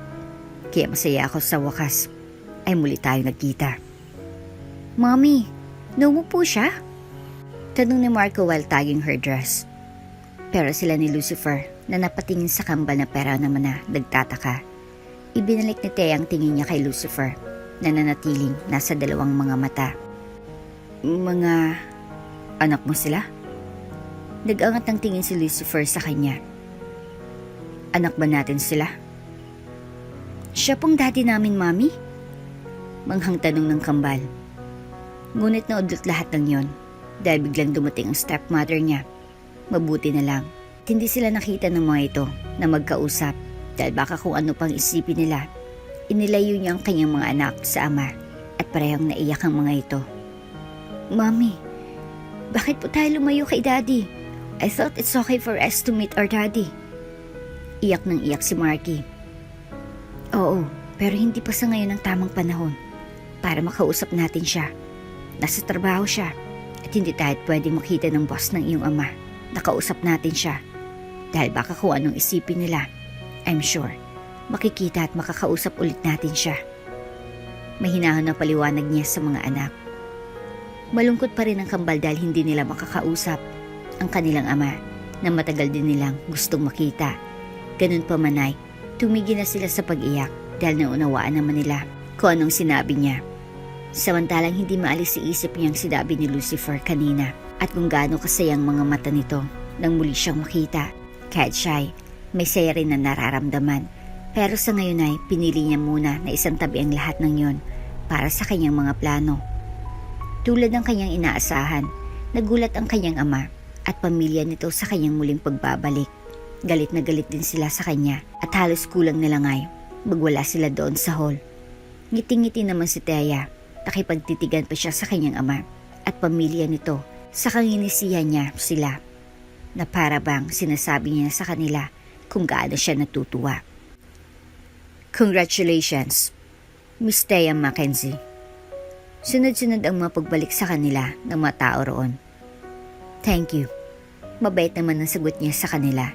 Kaya masaya ako sa wakas ay muli tayo nagkita. Mommy, know mo po siya? Tanong ni Marco while tagging her dress. Pero sila ni Lucifer na napatingin sa kambal na pera naman na nagtataka. Ibinalik ni Thea ang tingin niya kay Lucifer na nanatiling nasa dalawang mga mata. Mga anak mo sila? Nag-angat ng tingin si Lucifer sa kanya. Anak ba natin sila? Siya pong daddy namin, Mami? Manghang tanong ng kambal. Ngunit naudot lahat ng yon dahil biglang dumating ang stepmother niya. Mabuti na lang at hindi sila nakita ng mga ito na magkausap dahil baka kung ano pang isipin nila. Inilayo niya ang kanyang mga anak sa ama at parehong naiyak ang mga ito. Mami, bakit po tayo lumayo kay Daddy? I thought it's okay for us to meet our daddy. Iyak ng iyak si Marky. Oo, pero hindi pa sa ngayon ang tamang panahon para makausap natin siya. Nasa trabaho siya at hindi tayo pwedeng makita ng boss ng iyong ama. Nakausap natin siya dahil baka kung anong isipin nila, I'm sure makikita at makakausap ulit natin siya. Mahinahon na paliwanag niya sa mga anak. Malungkot pa rin ang kambal dahil hindi nila makakausap ang kanilang ama na matagal din nilang gustong makita. Ganun pa man ay tumigil na sila sa pag-iyak dahil naunawaan naman nila kung anong sinabi niya. Samantalang hindi maalis sa isip niyang sinabi ni Lucifer kanina at kung gaano kasayang mga mata nito nang muli siyang makita. Kahit siya'y may saya rin na nararamdaman, pero sa ngayon ay pinili niya muna na isang tabi ang lahat ng yon para sa kanyang mga plano. Tulad ng kanyang inaasahan, nagulat ang kanyang ama at pamilya nito sa kanyang muling pagbabalik. Galit na galit din sila sa kanya at halos kulang na lang ay magwala sila doon sa hall. Ngiti-ngiti naman si Thea, nakipagtitigan pa siya sa kanyang ama at pamilya nito sa kanginisihan niya sila na para bang sinasabi niya sa kanila kung gaano siya natutuwa. Congratulations, Miss Thea Mackenzie. Sunod-sunod ang mga pagbalik sa kanila ng mga tao roon. Thank you. Mabait naman ang sagot niya sa kanila.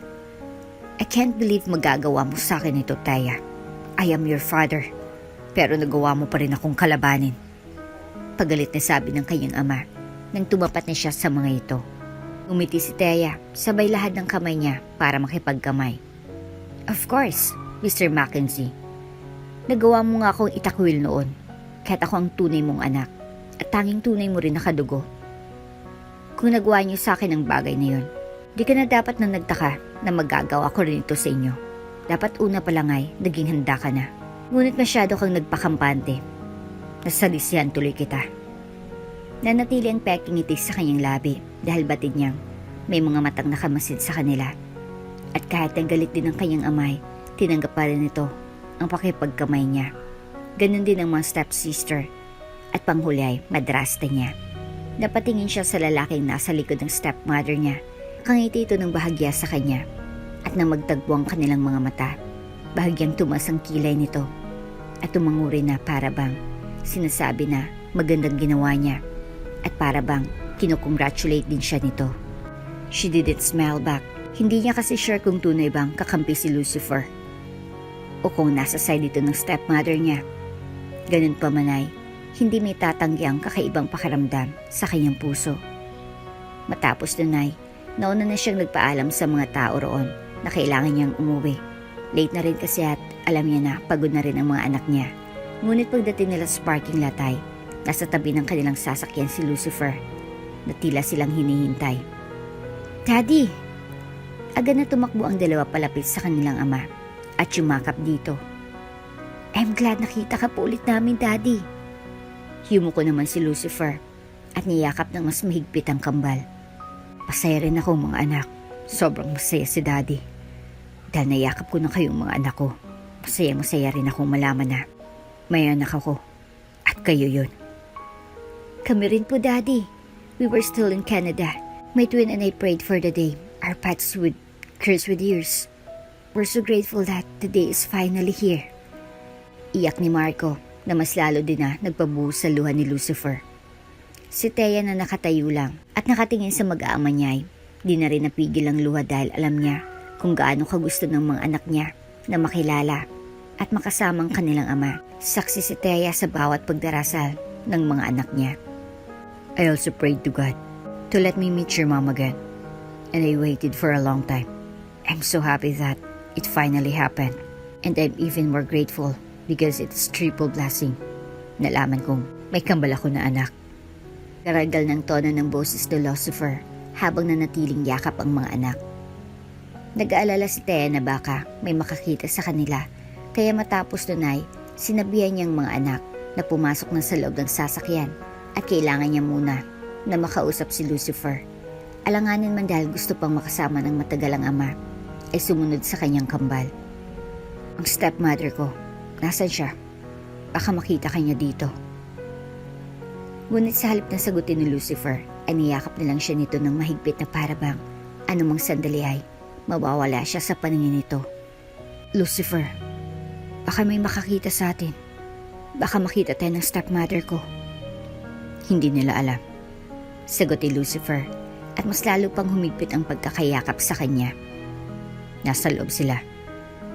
I can't believe magagawa mo sa akin ito, Taya. I am your father. Pero nagawa mo pa rin akong kalabanin. Pagalit na sabi ng kanyang ama nang tumapat na siya sa mga ito. Umiti si Taya, sabay lahad ng kamay niya para makipagkamay. Of course, Mr. Mackenzie. Nagawa mo nga akong itakwil noon, kahit ako ang tunay mong anak at tanging tunay mo rin na kadugo. Kung nagawa niyo sa akin ang bagay na yun, di ka na dapat na nagtaka na magagawa ko rin ito sa inyo. Dapat una pa lang ay naging handa ka na. Ngunit masyado kang nagpakampante. Nasalisihan tuloy kita. Nanatili ang peking ngiti sa kanyang labi dahil batid niyang may mga matang nakamasid sa kanila. At kahit ang galit din ng kanyang amay, tinanggap pa rin ito ang pakipagkamay niya. Ganon din ang mga stepsister at panghuli ay madrasta niya. Napatingin siya sa lalaking nasa likod ng stepmother niya. Kangiti ito ng bahagya sa kanya at nang magtagpo ang kanilang mga mata, bahagyang tumas ang kilay nito at tumanguri na para bang sinasabi na magandang ginawa niya at para bang kinukongratulate din siya nito. She didn't smile back. Hindi niya kasi sure kung tunay bang kakampi si Lucifer o kung nasa side ito ng stepmother niya. Ganun pa man ay hindi may tatanggi ang kakaibang pakiramdam sa kanyang puso. Matapos nun ay nauna na siyang nagpaalam sa mga tao roon na kailangan niyang umuwi. Late na rin kasi at alam niya na pagod na rin ang mga anak niya. Ngunit pagdating nila sa parking lot ay nasa tabi ng kanilang sasakyan si Lucifer na tila silang hinihintay. Daddy! Agad na tumakbo ang dalawa palapit sa kanilang ama at yumakap dito. I'm glad nakita ka po ulit namin, Daddy. Yumuko naman si Lucifer at niyakap ng mas mahigpit ang kambal. Masaya rin ako mga anak. Sobrang masaya si Daddy. Dahil nayakap ko na kayong mga anak ko. Masaya rin akong malaman na may anak ako at kayo yun. Kami rin po, Daddy. We were still in Canada. My twin and I prayed for the day our paths would cross with yours. We're so grateful that the day is finally here. Iyak ni Marco na mas lalo din na nagpabuhos sa luha ni Lucifer. Si Thea na nakatayo lang at nakatingin sa mag-aama niya ay di na rin napigil ang luha dahil alam niya kung gaano kagusto ng mga anak niya na makilala at makasamang kanilang ama. Saksi si Thea sa bawat pagdarasal ng mga anak niya. I also prayed to God to let me meet your mom again. And I waited for a long time. I'm so happy that it finally happened. And I'm even more grateful because it's triple blessing. Nalaman kong may kambal ako na anak. Karagal ng tono ng boses ni Lucifer habang nanatiling yakap ang mga anak. Nag-aalala si Thea na baka may makakita sa kanila kaya matapos nun ay sinabihan niyang mga anak na pumasok na sa loob ng sasakyan at kailangan niya muna na makausap si Lucifer. Alanganin man dahil gusto pang makasama ng matagalang ama ay sumunod sa kanyang kambal. Ang stepmother ko, nasan siya? Baka makita kanya dito. Ngunit sa halip na sagutin ni Lucifer ay niyakap na lang siya nito ng mahigpit na parabang anumang sandali ay mawawala siya sa paningin nito. Lucifer, baka may makakita sa atin. Baka makita tayo ng stepmother ko. Hindi nila alam. Sagot ni Lucifer at mas lalo pang humigpit ang pagkakayakap sa kanya. Nasa loob sila.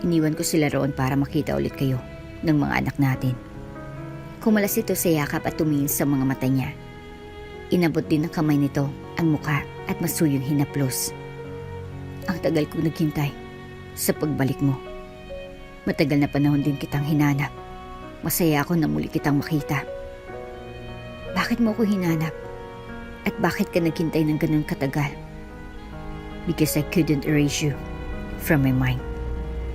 Iniwan ko sila roon para makita ulit kayo ng mga anak natin. Kumalas ito sa yakap at tumingin sa mga mata niya. Inabot din ng kamay nito ang muka at masuyong hinaplos. Ang tagal kong naghintay sa pagbalik mo. Matagal na panahon din kitang hinanap. Masaya ako na muli kitang makita. Bakit mo ako hinanap? At bakit ka naghintay ng ganun katagal? Because I couldn't erase you from my mind.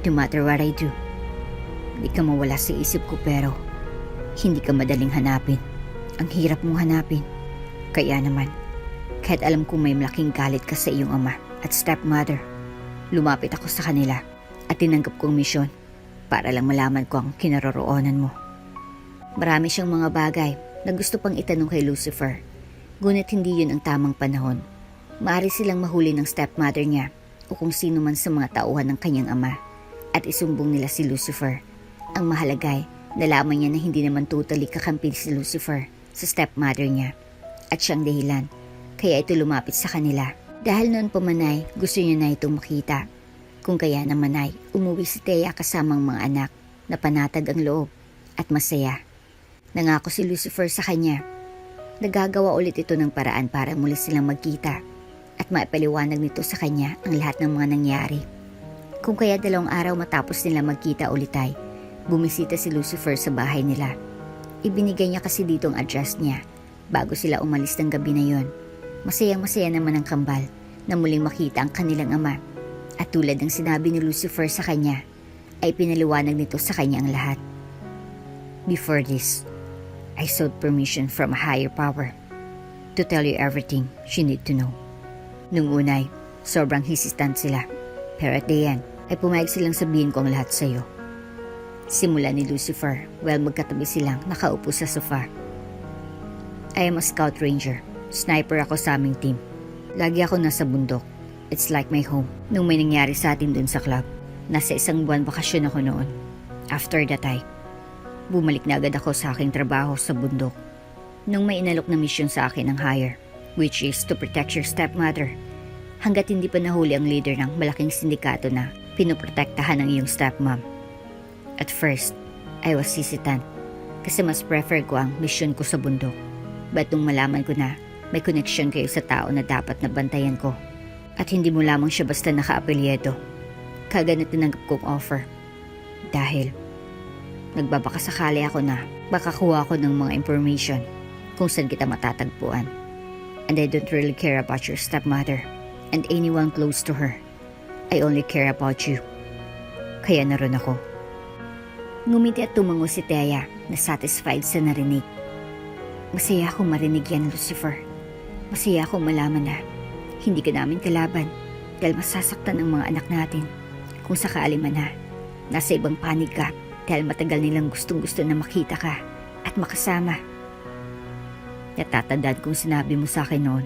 No matter what I do, hindi ka mawala sa isip ko pero hindi ka madaling hanapin. Ang hirap mong hanapin. Kaya naman, kahit alam kong may malaking galit ka sa iyong ama at stepmother, lumapit ako sa kanila at tinanggap kong misyon para lang malaman ko ang kinaroroonan mo. Marami siyang mga bagay na gusto pang itanong kay Lucifer. Ngunit hindi yun ang tamang panahon. Maaari silang mahuli ng stepmother niya o kung sino man sa mga tauhan ng kanyang ama at isumbong nila si Lucifer. Ang mahalagay, nalaman niya na hindi naman totally kakampi si Lucifer sa stepmother niya at siyang dahilan kaya ito lumapit sa kanila. Dahil noon pamanay gusto niya na itong makita Kung kaya naman ay umuwi si Thea kasamang mga anak na panatag ang loob at masaya. Nangako si Lucifer sa kanya. Nagagawa ulit ito ng paraan para muli silang magkita at maipaliwanag nito sa kanya ang lahat ng mga nangyari. Kung kaya 2 araw matapos nila magkita ulit ay bumisita si Lucifer sa bahay nila. Ibinigay niya kasi dito ang address niya bago sila umalis ng gabi na yon. Masayang-masaya naman ang kambal na muling makita ang kanilang ama. At tulad ng sinabi ni Lucifer sa kanya, ay pinaliwanag nito sa kanya ang lahat. Before this, I sought permission from a higher power to tell you everything you need to know. Nung unay, sobrang hesitant sila. Pero at the end, ay pumayag silang sabihin ko ang lahat sa iyo. Simula ni Lucifer while magkatabi silang nakaupo sa sofa. I am a scout ranger. Sniper ako sa aming team. Lagi ako nasa bundok. It's like my home. Nung may nangyari sa atin dun sa club, nasa 1 buwan bakasyon ako noon. After that ay, bumalik na agad ako sa aking trabaho sa bundok. Nung may inalok na mission sa akin ng higher, which is to protect your stepmother, hanggat hindi pa nahuli ang leader ng malaking sindikato na pinoprotektahan ng iyong stepmom. At first, I was hesitant kasi mas prefer ko ang mission ko sa bundok. But nung malaman ko na may connection kayo sa tao na dapat na bantayan ko, at hindi mo lamang siya basta naka-apelyedo, kagad na tinanggap kong offer. Dahil nagbabakasakali ako na baka kuha ko ng mga information kung saan kita matatagpuan. And I don't really care about your stepmother and anyone close to her. I only care about you. Kaya naroon ako. Ngumiti at tumango si Thea na satisfied sa narinig. Masaya akong marinig yan, Lucifer. Masaya akong malaman na hindi ka namin kalaban dahil masasaktan ang mga anak natin kung sakali man na nasa ibang panig ka dahil matagal nilang gustong-gusto na makita ka at makasama. Natatandaan kong sinabi mo sa akin noon,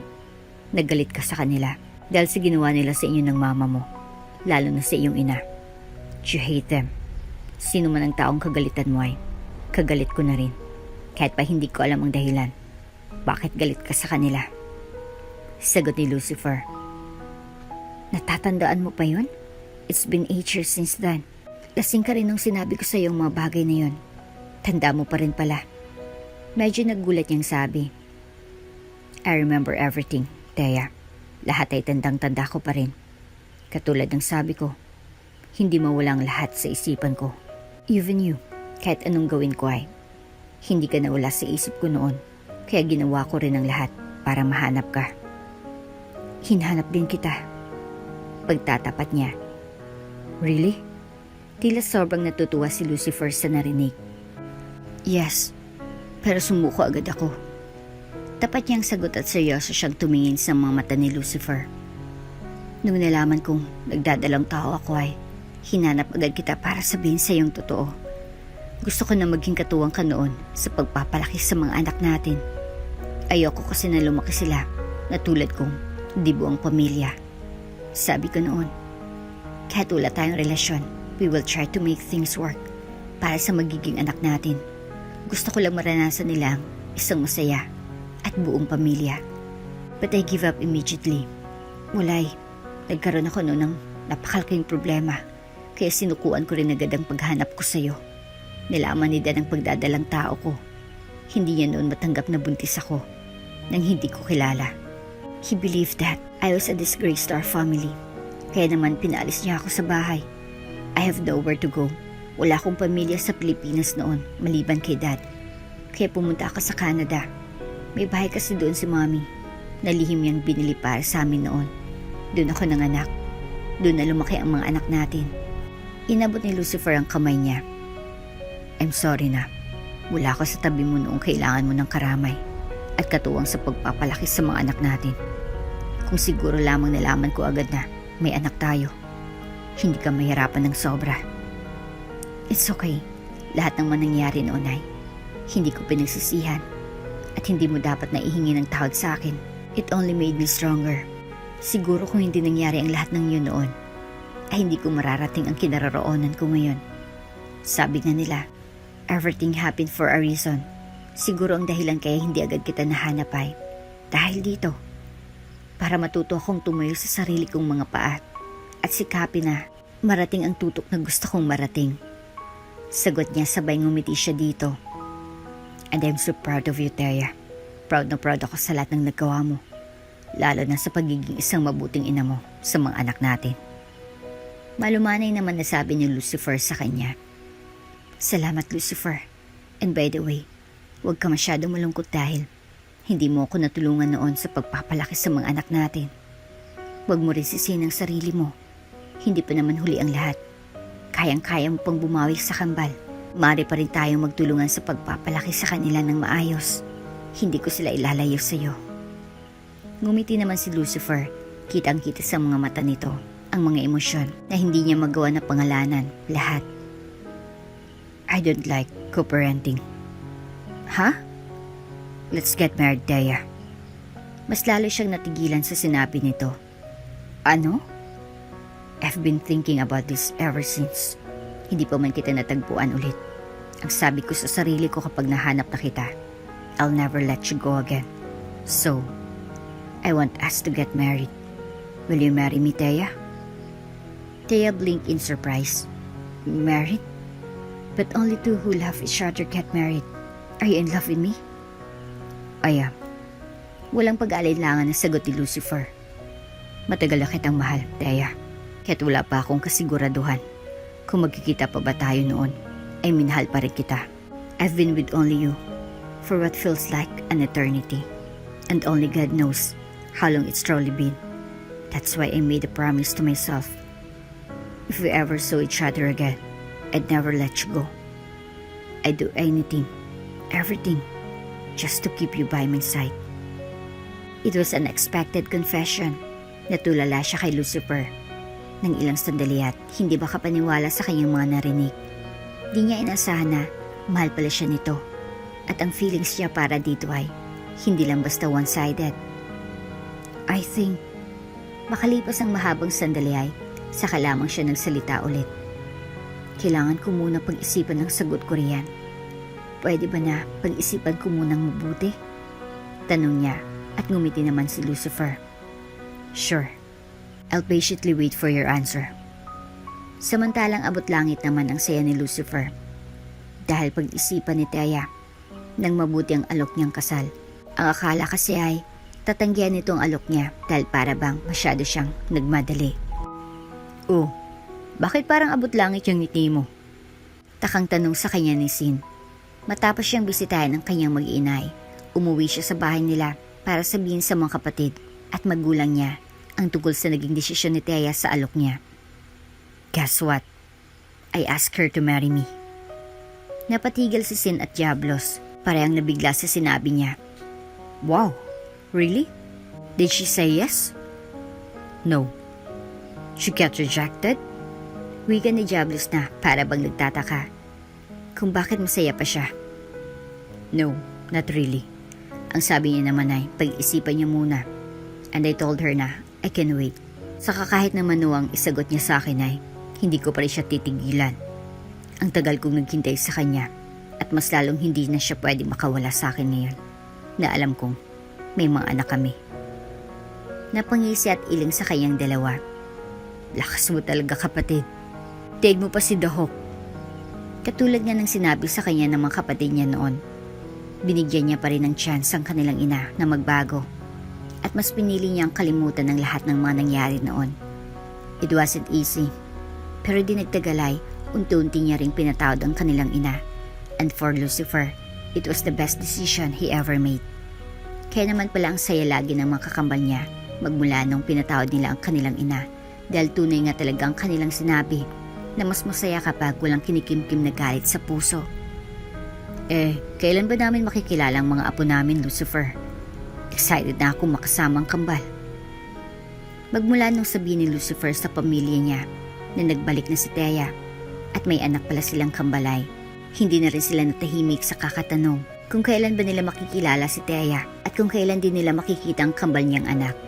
nagalit ka sa kanila dahil sa ginawa nila sa inyo ng mama mo, lalo na sa iyong ina. You hate them. Sino man ang taong kagalitan mo ay, kagalit ko na rin. Kahit pa hindi ko alam ang dahilan, bakit galit ka sa kanila? Sagot ni Lucifer. Natatandaan mo pa yun? It's been 8 years since then. Lasing ka rin nung sinabi ko sa iyo ang mga bagay na yun. Tanda mo pa rin pala. Medyo naggulat niyang sabi. I remember everything, Thea. Lahat ay tandang-tanda ko pa rin. Katulad ng sabi ko, hindi mawala ang lahat sa isipan ko. Even you, kahit anong gawin ko ay, hindi ka nawala sa isip ko noon. Kaya ginawa ko rin ang lahat para mahanap ka. Hinhanap din kita. Pagtatapat niya. Really? Tila sobrang natutuwa si Lucifer sa narinig. Yes, pero sumuko agad ako. Tapat niyang sagot at seryoso siyang tumingin sa mga mata ni Lucifer. Nung nalaman kong nagdadalang tao ako ay, hinanap agad kita para sabihin sa iyong totoo. Gusto ko na maging katuwang ka noon sa pagpapalaki sa mga anak natin. Ayoko kasi na lumaki sila na tulad kong di buong pamilya. Sabi ko noon, kahit wala tayong relasyon, we will try to make things work para sa magiging anak natin. Gusto ko lang maranasan nila ang isang masaya at buong pamilya. But I give up immediately. Walay, nagkaroon ako noon ng napakalaking problema, kaya sinukuan ko rin agad ang paghanap ko sa'yo. Nalaman ni Dan ang pagdadalang tao ko. Hindi niya noon matanggap na buntis ako nang hindi ko kilala. He believed that I was a disgrace to our family. Kaya naman pinaalis niya ako sa bahay. I have nowhere to go. Wala akong pamilya sa Pilipinas noon, maliban kay Dad. Kaya pumunta ako sa Canada. May bahay kasi doon si Mommy. Nalihim niyang binili para sa amin noon. Doon ako nanganak. Doon na lumaki ang mga anak natin. Inabot ni Lucifer ang kamay niya. I'm sorry na. Wala ako sa tabi mo noong kailangan mo ng karamay at katuwang sa pagpapalaki sa mga anak natin. Kung siguro lamang nalaman ko agad na may anak tayo, hindi ka mahirapan ng sobra. It's okay. Lahat ng manangyari noon ay hindi ko pinagsisihan at hindi mo dapat na ihingi ng tawad sa akin. It only made me stronger. Siguro kung hindi nangyari ang lahat ng yun noon, ay hindi ko mararating ang kinaroroonan ko ngayon. Sabi nga nila, everything happened for a reason. Siguro ang dahilan kaya hindi agad kita nahanap ay dahil dito. Para matuto akong tumayo sa sarili kong mga paa at sikapin na Marating ang tutok na gusto kong marating. Sagot niya sabay ngumiti siya dito. And I'm so proud of you, Thea. Proud na proud ako sa lahat ng nagawa mo. Lalo na sa pagiging isang mabuting ina mo sa mga anak natin. Malumanay naman nasabi ni Lucifer sa kanya. Salamat, Lucifer. And by the way, huwag ka masyadong malungkot dahil hindi mo ako natulungan noon sa pagpapalaki sa mga anak natin. Huwag mo rin sisihin ang sarili mo. Hindi pa naman huli ang lahat. Kayang-kaya mo pang bumawi sa kambal. Maaari pa rin tayong magtulungan sa pagpapalaki sa kanila ng maayos. Hindi ko sila ilalayo sa iyo. Ngumiti naman si Lucifer. Kitang-kita sa mga mata nito ang mga emosyon na hindi niya magawa na pangalanan lahat. I don't like co-parenting. Ha? Let's get married, Thea. Mas lalo siyang natigilan sa sinabi nito. Ano? I've been thinking about this ever since. Hindi pa man kita natagpuan ulit. Ang sabi ko sa sarili ko kapag nahanap na kita, I'll never let you go again. So, I want us to get married. Will you marry me, Thea? Thea blinked in surprise. Married? But only two who love each other get married. Are you in love with me? I am. Walang pag-aalinlangan na sagot ni Lucifer. Matagal na kitang mahal, Thea. Kaya't wala pa akong kasiguraduhan kung magkikita pa ba tayo noon ay minahal pa rin kita. I've been with only you for what feels like an eternity. And only God knows how long it's truly been. That's why I made a promise to myself. If we ever saw each other again, I'd never let you go. I'd do anything, everything, just to keep you by my side. It was an unexpected confession. Natulala siya kay Lucifer ng ilang sandali at hindi makapaniwala sa kanyang mga narinig. Di niya inasahan na mahal pala siya nito at ang feelings niya para dito ay hindi lang basta one-sided. I think makalipas ang mahabang sandali ay saka lamang siya nagsalita ulit. Kailangan ko muna pag-isipan ng sagot ko riyan. Pwede ba na pag-isipan ko munang mabuti? Tanong niya at ngumiti naman si Lucifer. Sure. I'll patiently wait for your answer. Samantalang abot langit naman ang saya ni Lucifer. Dahil pag-isipan ni Thea nang mabuti ang alok niyang kasal. Ang akala kasi ay tatanggihan nito ang alok niya dahil para bang masyado siyang nagmadali. Oh, bakit parang abot langit yung ngiti mo? Takang tanong sa kanya ni Sin. Matapos siyang bisitahin ng kanyang mag-iinay, umuwi siya sa bahay nila para sabihin sa mga kapatid at magulang niya ang tungkol sa naging desisyon ni Thea sa alok niya. Guess what? I asked her to marry me. Napatigil si Sin at Diablos, parehang nabigla sa sinabi niya. Wow, really? Did she say yes? No. She got rejected? Wika ni Diablos na para bang nagtataka kung bakit masaya pa siya. No, not really. Ang sabi niya naman ay pag-isipan niya muna. And I told her na I can wait. Saka kahit naman nuwang isagot niya sa akin ay hindi ko pa rin siya titigilan. Ang tagal kong naghintay sa kanya at mas lalong hindi na siya pwede makawala sa akin ngayon na alam kong may mga anak kami. Napangisi at iling sa kanyang dalawa. Lakas mo talaga, kapatid. Daig mo pa si Dahok. Katulad nga ng sinabi sa kanya ng mga kapatid niya noon, binigyan niya pa rin ng chance ang kanilang ina na magbago. At mas pinili niyang kalimutan ng lahat ng mga nangyari noon. It wasn't easy. Pero di nagtagalay, unti-unti niya ring pinatawad ang kanilang ina. And for Lucifer, it was the best decision he ever made. Kaya naman pala ang saya lagi ng mga kakambal niya magmula nung pinatawad nila ang kanilang ina. Dahil tunay nga talagang kanilang sinabi na mas masaya kapag walang kinikimkim na galit sa puso. Kailan ba namin makikilala ang mga apo namin, Lucifer? Excited na ako makasamang kambal. Magmula nung sabihin ni Lucifer sa pamilya niya na nagbalik na si Thea at may anak pala silang kambalay, hindi na rin sila natahimik sa kakatanong kung kailan ba nila makikilala si Thea at kung kailan din nila makikita ang kambal niyang anak.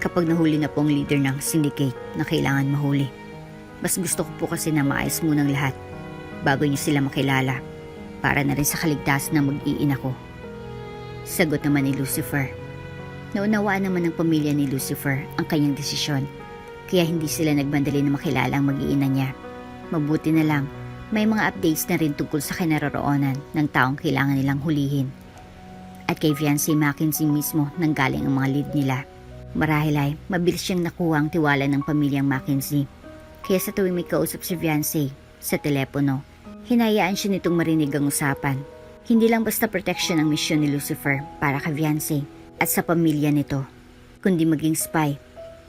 Kapag nahuli na po ang leader ng syndicate na kailangan mahuli, mas gusto ko po kasi na maayos munang lahat bago niyo sila makilala para na rin sa kaligtasan ng mag-iina ko. Sagot naman ni Lucifer. Naunawaan naman ng pamilya ni Lucifer ang kanyang desisyon, kaya hindi sila nagmadali na makilala ang mag-iina niya. Mabuti na lang, may mga updates na rin tungkol sa kinaroroonan ng taong kailangan nilang hulihin. At kay fiancé Mackenzie mismo nanggaling ang mga lead nila. Marahil ay mabilis siyang nakuha ang tiwala ng pamilyang Mackenzie. Kaya sa tuwing may kausap si fiancé sa telepono, hinayaan siya nitong marinig ang usapan. Hindi lang basta protection ang misyon ni Lucifer para kay fiancé at sa pamilya nito, kundi maging spy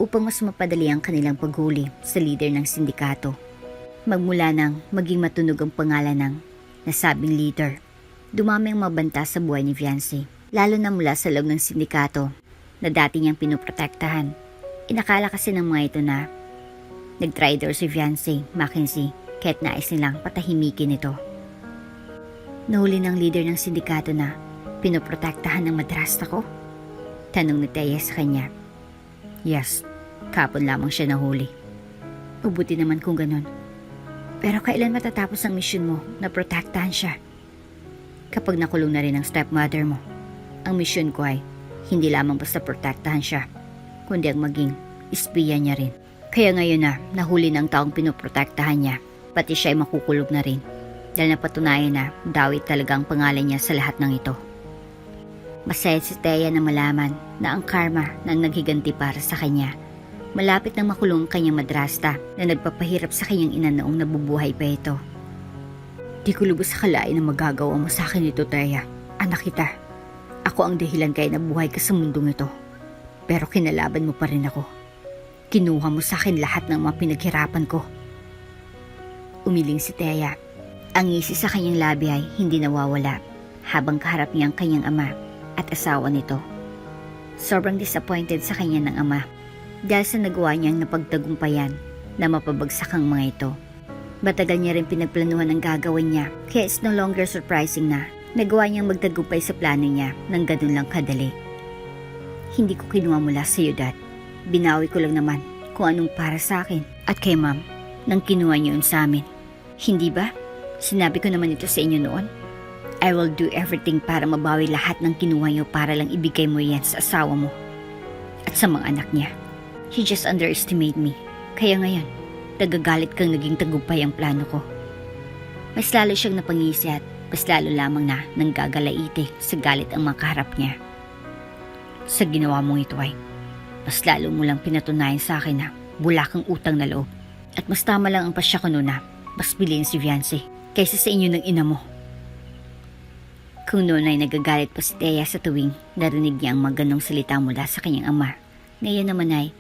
upang mas mapadali ang kanilang paghuli sa leader ng sindikato. Magmula nang maging matunog ang pangalan ng nasabing leader, dumami ang mabanta sa buhay ni fiancé, lalo na mula sa loob ng sindikato na dati niyang pinoprotektahan. Inakala kasi ng mga ito na nag-try daw si fiancé Mackenzie kahit nais nilang patahimikin ito. Nahuli ng leader ng sindikato na pinoprotektahan ng madrasta ko? Tanong ni Thea sa kanya. Yes, kapon lamang siya nahuli. Ubuti naman kung ganun. Pero kailan matatapos ang misyon mo na protektahan siya? Kapag nakulong na rin ang stepmother mo, ang misyon ko ay hindi lamang basta protektahan siya, kundi ang maging espiya niya rin. Kaya ngayon na nahuli ng taong pinoprotektahan niya, pati siya ay makukulog na rin dahil napatunayan na Dawit talaga ang pangalan niya sa lahat ng ito. Masaya si Thea na malaman na ang karma nang naghiganti para sa kanya. Malapit nang makulong ang kanyang madrasta na nagpapahirap sa kanyang ina noong nabubuhay pa ito. Di ko lubos akalain na magagawa mo sa akin ito, Thea. Anak kita. Ako ang dahilan kaya nabuhay ka sa mundong ito. Pero kinalaban mo pa rin ako. Kinuha mo sa akin lahat ng mga pinaghirapan ko. Umiling si Thea. Ang ngisi sa kanyang labi ay hindi nawawala habang kaharap niya ang kanyang ama at asawa nito. Sobrang disappointed sa kanya ng ama dahil sa nagawa niyang napagtagumpayan na mapabagsak ang mga ito. Matagal niya rin pinagplanuhan ang gagawin niya, kaya it's no longer surprising na nagawa niyang magtagumpay sa plano niya ng ganun lang kadali. Hindi ko kinuha mula sa iyo, Dad. Binawi ko lang naman kung anong para sa akin at kay Ma'am nang kinuha niyo yun sa amin. Hindi ba? Sinabi ko naman ito sa inyo noon. I will do everything para mabawi lahat ng kinuha niyo para lang ibigay mo yan sa asawa mo at sa mga anak niya. He just underestimated me. Kaya ngayon, nagagalit kang naging tagumpay ang plano ko. Mas lalo siyang napangisi at mas lalo lamang na nanggagalaite sa galit ang mga kaharap niya. Sa ginawa mong ito ay, mas lalo mo lang pinatunayan sa akin na wala kang utang na loob. At mas tama lang ang pasya ko noon na mas bilhin si fiancé kaysa sa inyo ng ina mo. Kung noon ay nagagalit pa si Thea sa tuwing narinig niya ang maganong salita mula sa kanyang ama, ngayon naman ay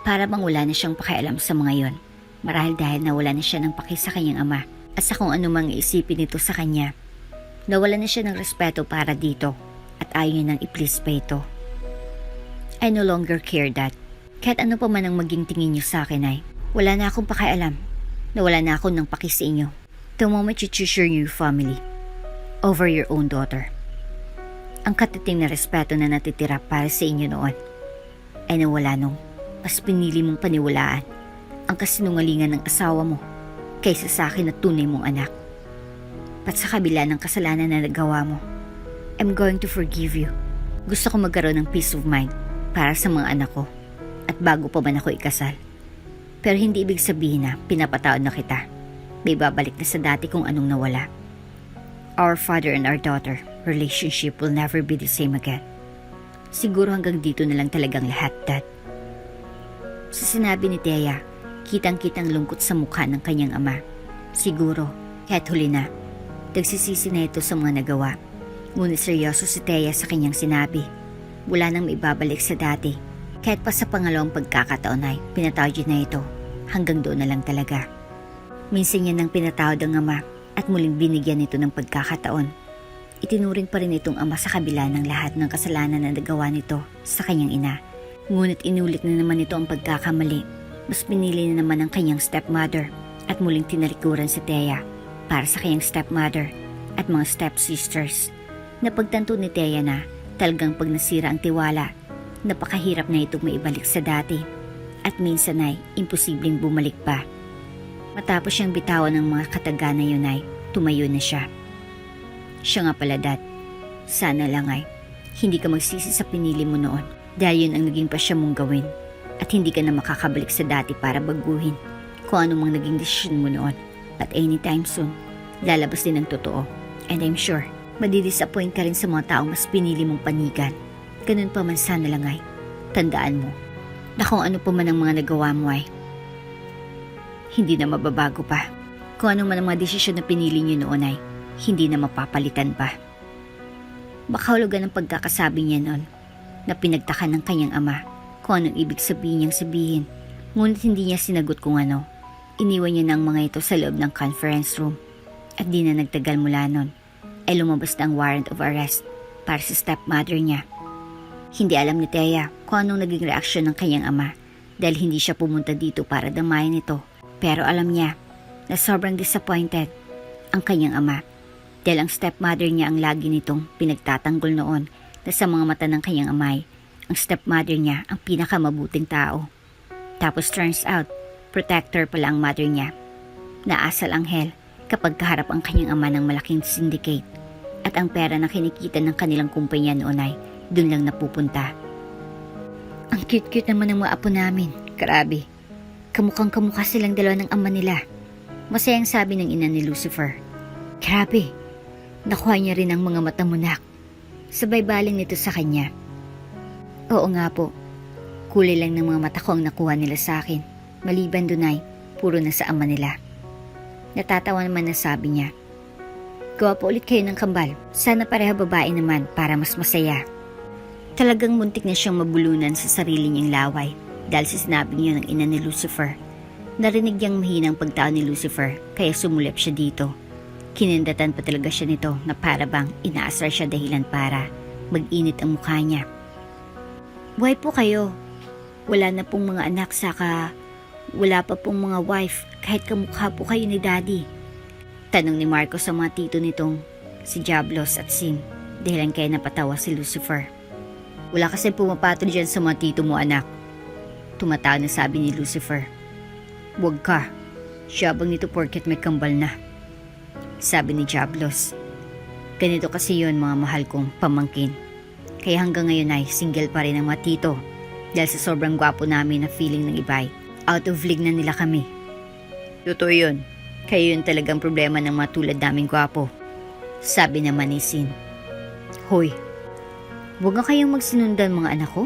para bang wala na siyang pakialam sa mga yon. Marahil dahil nawala na siya ng paki sa kanyang ama at sa kung anumang iisipin nito sa kanya. Nawala na siya ng respeto para dito at ayaw niya nang i-please pa ito. I no longer care, Dad. Kahit ano pa man ang maging tingin niyo sa akin ay wala na akong pakialam. Nawala na ako ng paki sa inyo. The moment you choose your new family over your own daughter. Ang katiting na respeto na natitira para sa inyo noon ay nawala nung mas pinili mong paniwalaan ang kasinungalingan ng asawa mo kaysa sa akin na tunay mong anak. At sa kabila ng kasalanan na nagawa mo, I'm going to forgive you. Gusto ko magkaroon ng peace of mind para sa mga anak ko at bago pa man ako ikasal. Pero hindi ibig sabihin na pinapatawad na kita. May babalik na sa dati kung anong nawala. Our father and our daughter relationship will never be the same again. Siguro hanggang dito na lang talagang lahat, Dad. Sa sinabi ni Thea, kitang-kitang lungkot sa mukha ng kanyang ama. Siguro, kahit huli na, nagsisisi na ito sa mga nagawa. Ngunit seryoso si Thea sa kanyang sinabi. Wala nang maibabalik sa dati. Kahit pa sa pangalawang pagkakataon ay pinatawad niya na ito. Hanggang doon na lang talaga. Minsan niya nang pinatawad ang ama at muling binigyan nito ng pagkakataon. Itinuring pa rin itong ama sa kabila ng lahat ng kasalanan na nagawa nito sa kanyang ina. Ngunit inulit na naman ito ang pagkakamali. Mas pinili na naman ang kanyang stepmother at muling tinalikuran si Thea para sa kanyang stepmother at mga stepsisters. Napagtanto ni Thea na talagang pag nasira ang tiwala, napakahirap na itong maibalik sa dati at minsan ay imposibleng bumalik pa. Matapos siyang bitawan ng mga kataga na yun ay tumayo na siya. Siya nga pala, Dad, sana lang ay hindi ka magsisi sa pinili mo noon dahil yun ang naging pasya mong gawin. at hindi ka na makakabalik sa dati para baguhin kung ano mang naging desisyon mo noon. At anytime soon, lalabas din ang totoo. And I'm sure, madidisappoint ka rin sa mga taong mas pinili mong panigan. Ganun pa man sana lang ay, tandaan mo na kung ano pa man ang mga nagawa mo ay hindi na mababago pa. Kung ano man ang mga desisyon na pinili niyo noon ay hindi na mapapalitan pa. Makahulugan ang pagkakasabi niya noon na pinagtaka ng kanyang ama kung anong ibig sabihin niyang sabihin. Ngunit hindi niya sinagot kung ano. Iniwan niya na ang mga ito sa loob ng conference room. At di na nagtagal mula noon ay lumabas na ang warrant of arrest para sa stepmother niya. Hindi alam ni Thea kung anong naging reaksyon ng kanyang ama dahil hindi siya pumunta dito para damayan ito. Pero alam niya na sobrang disappointed ang kanyang ama dahil ang stepmother niya ang lagi nitong pinagtatanggol noon na sa mga mata ng kanyang amay, ang stepmother niya ang pinakamabuting tao. Tapos turns out, protector pala ang mother niya. Naasal anghel kapag kaharap ang kanyang ama ng malaking syndicate at ang pera na kinikita ng kanilang kumpanya noon ay dun lang napupunta. Ang cute-cute naman ng mga apo namin. Grabe. Kamukhang kamukha silang dalawa ng ama nila. Masayang sabi ng ina ni Lucifer. Grabe. Nakuha niya rin ang mga mata mo, nak. Sabay baling nito sa kanya. Oo nga po. Kulay lang ng mga mata ko ang nakuha nila sa akin. Maliban dun ay puro na sa ama nila. Natatawa naman na sabi niya. Gawa po ulit kayo ng kambal. Sana pareha babae naman para mas masaya. Talagang muntik na siyang mabulunan sa sarili niyang laway dahil sa sinabi niya ng ina ni Lucifer. Narinig niyang mahinang pagtao ni Lucifer kaya sumulip siya dito. Kinindatan pa talaga siya nito na para bang inaasar siya dahilan para mag-init ang mukha niya. Buhay po kayo. Wala na pong mga anak saka wala pa pong mga wife kahit kamukha po kayo ni Daddy. Tanong ni Marco sa mga tito nitong si Diablos at Sin dahilan kaya napatawa si Lucifer. Wala kasi pumapatol dyan sa mga tito mo, anak. Tumatawa na sabi ni Lucifer. Huwag ka. Siyabang nito porket may kambal na. Sabi ni Diablos. Ganito kasi yon mga mahal kong pamangkin. Kaya hanggang ngayon ay single pa rin ang mga tito dahil sa sobrang gwapo namin na feeling ng ibay. Out of league na nila kami. Totoo yun. Kaya yun talagang problema ng mga tulad naming gwapo. Sabi naman ni Sin. Hoy, huwag nga kayong magsinundan mga anak ko.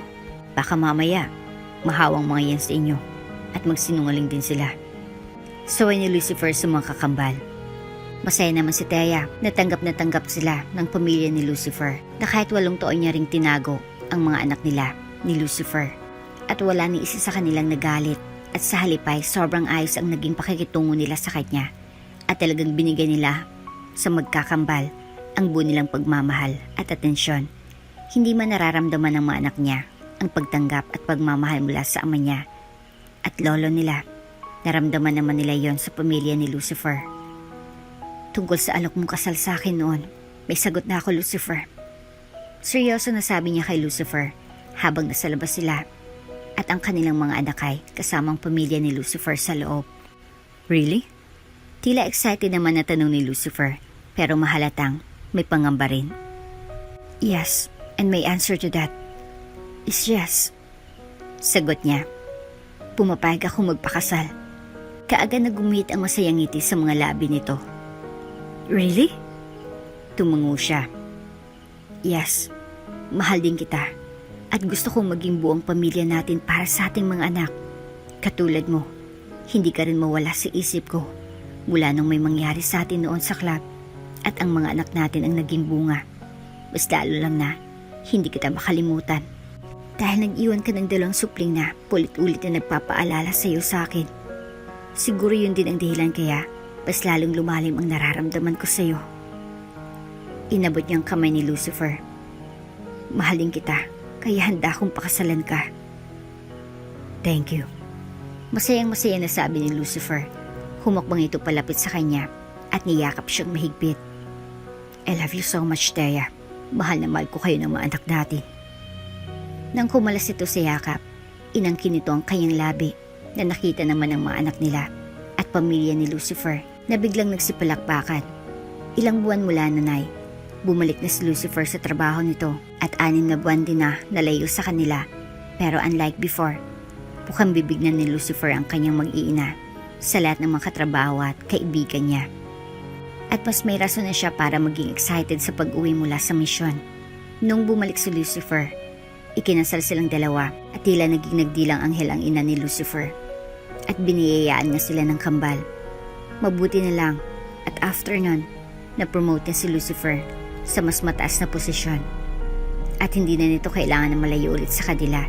Baka mamaya, mahawang mga yan sa inyo at magsinungaling din sila. Saway ni Lucifer sa mga kakambal. Masaya naman si Thea na tanggap sila ng pamilya ni Lucifer na kahit 8 taon niya ring tinago ang mga anak nila ni Lucifer at wala ni isa sa kanilang nagalit at sa halipay sobrang ayos ang naging pakikitungo nila sa kanya at talagang binigay nila sa magkakambal ang buo nilang pagmamahal at atensyon. Hindi man nararamdaman ng mga anak niya ang pagtanggap at pagmamahal mula sa ama niya at lolo nila. Naramdaman naman nila yon sa pamilya ni Lucifer. Tungkol sa alok mong kasal sa akin noon, may sagot na ako, Lucifer. Seryoso na sabi niya kay Lucifer habang nasa labas sila at ang kanilang mga anak ay kasamang pamilya ni Lucifer sa loob. Really? Tila excited naman na tanong ni Lucifer pero mahalatang may pangamba rin. Yes, and my answer to that is yes. Sagot niya. Pumapayag ako magpakasal. Kaagad na gumit ang masayang ngiti sa mga labi nito. Really? Tumango siya. Yes, mahal din kita at gusto kong maging buong pamilya natin para sa ating mga anak. Katulad mo, hindi ka rin mawala sa isip ko mula nung may mangyari sa atin noon sa club at ang mga anak natin ang naging bunga. Mas lalo lang na hindi kita makalimutan dahil nag-iwan ka ng 2 supling na ulit-ulit na nagpapaalala sa iyo sa akin. Siguro yun din ang dahilan kaya mas lalong lumalim ang nararamdaman ko sa iyo. Inabot niyang kamay ni Lucifer. Mahalin kita, kaya handa akong pakasalan ka. Thank you. Masayang-masaya na sabi ni Lucifer. Humakbang ito palapit sa kanya at niyakap siyang mahigpit. I love you so much, Thea. Mahal na mahal ko kayo ng mga anak natin. Nang kumalas ito sa yakap, inangkin nito ang kanyang labi na nakita naman ng mga anak nila at pamilya ni Lucifer na biglang nagsipalakpakan. Ilang buwan mula nanay, bumalik na si Lucifer sa trabaho nito at 6 na buwan din na nalayo sa kanila. Pero unlike before, Bukang bibig na ni Lucifer ang kanyang mag-iina sa lahat ng mga katrabaho at kaibigan niya. At mas may rason na siya para maging excited sa pag-uwi mula sa misyon. Nung bumalik si Lucifer, ikinasal silang dalawa at tila naging nagdilang anghel ang ina ni Lucifer. At biniyayaan niya sila ng kambal. Mabuti na lang at after nun, na-promote niya si Lucifer sa mas mataas na posisyon. At hindi na nito kailangan na malayo ulit sa kanila.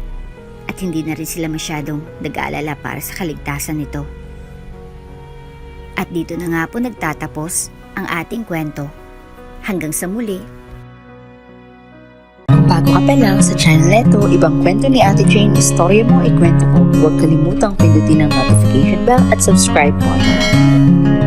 At hindi na rin sila masyadong nag-aalala para sa kaligtasan nito. At dito na nga po nagtatapos ang ating kwento. Hanggang sa muli. Kung bago ka pa lang sa channel neto, ibang kwento ni Ate Jane, istorya mo, ikwento ko. Huwag kalimutang pindutin ang notification bell at subscribe button.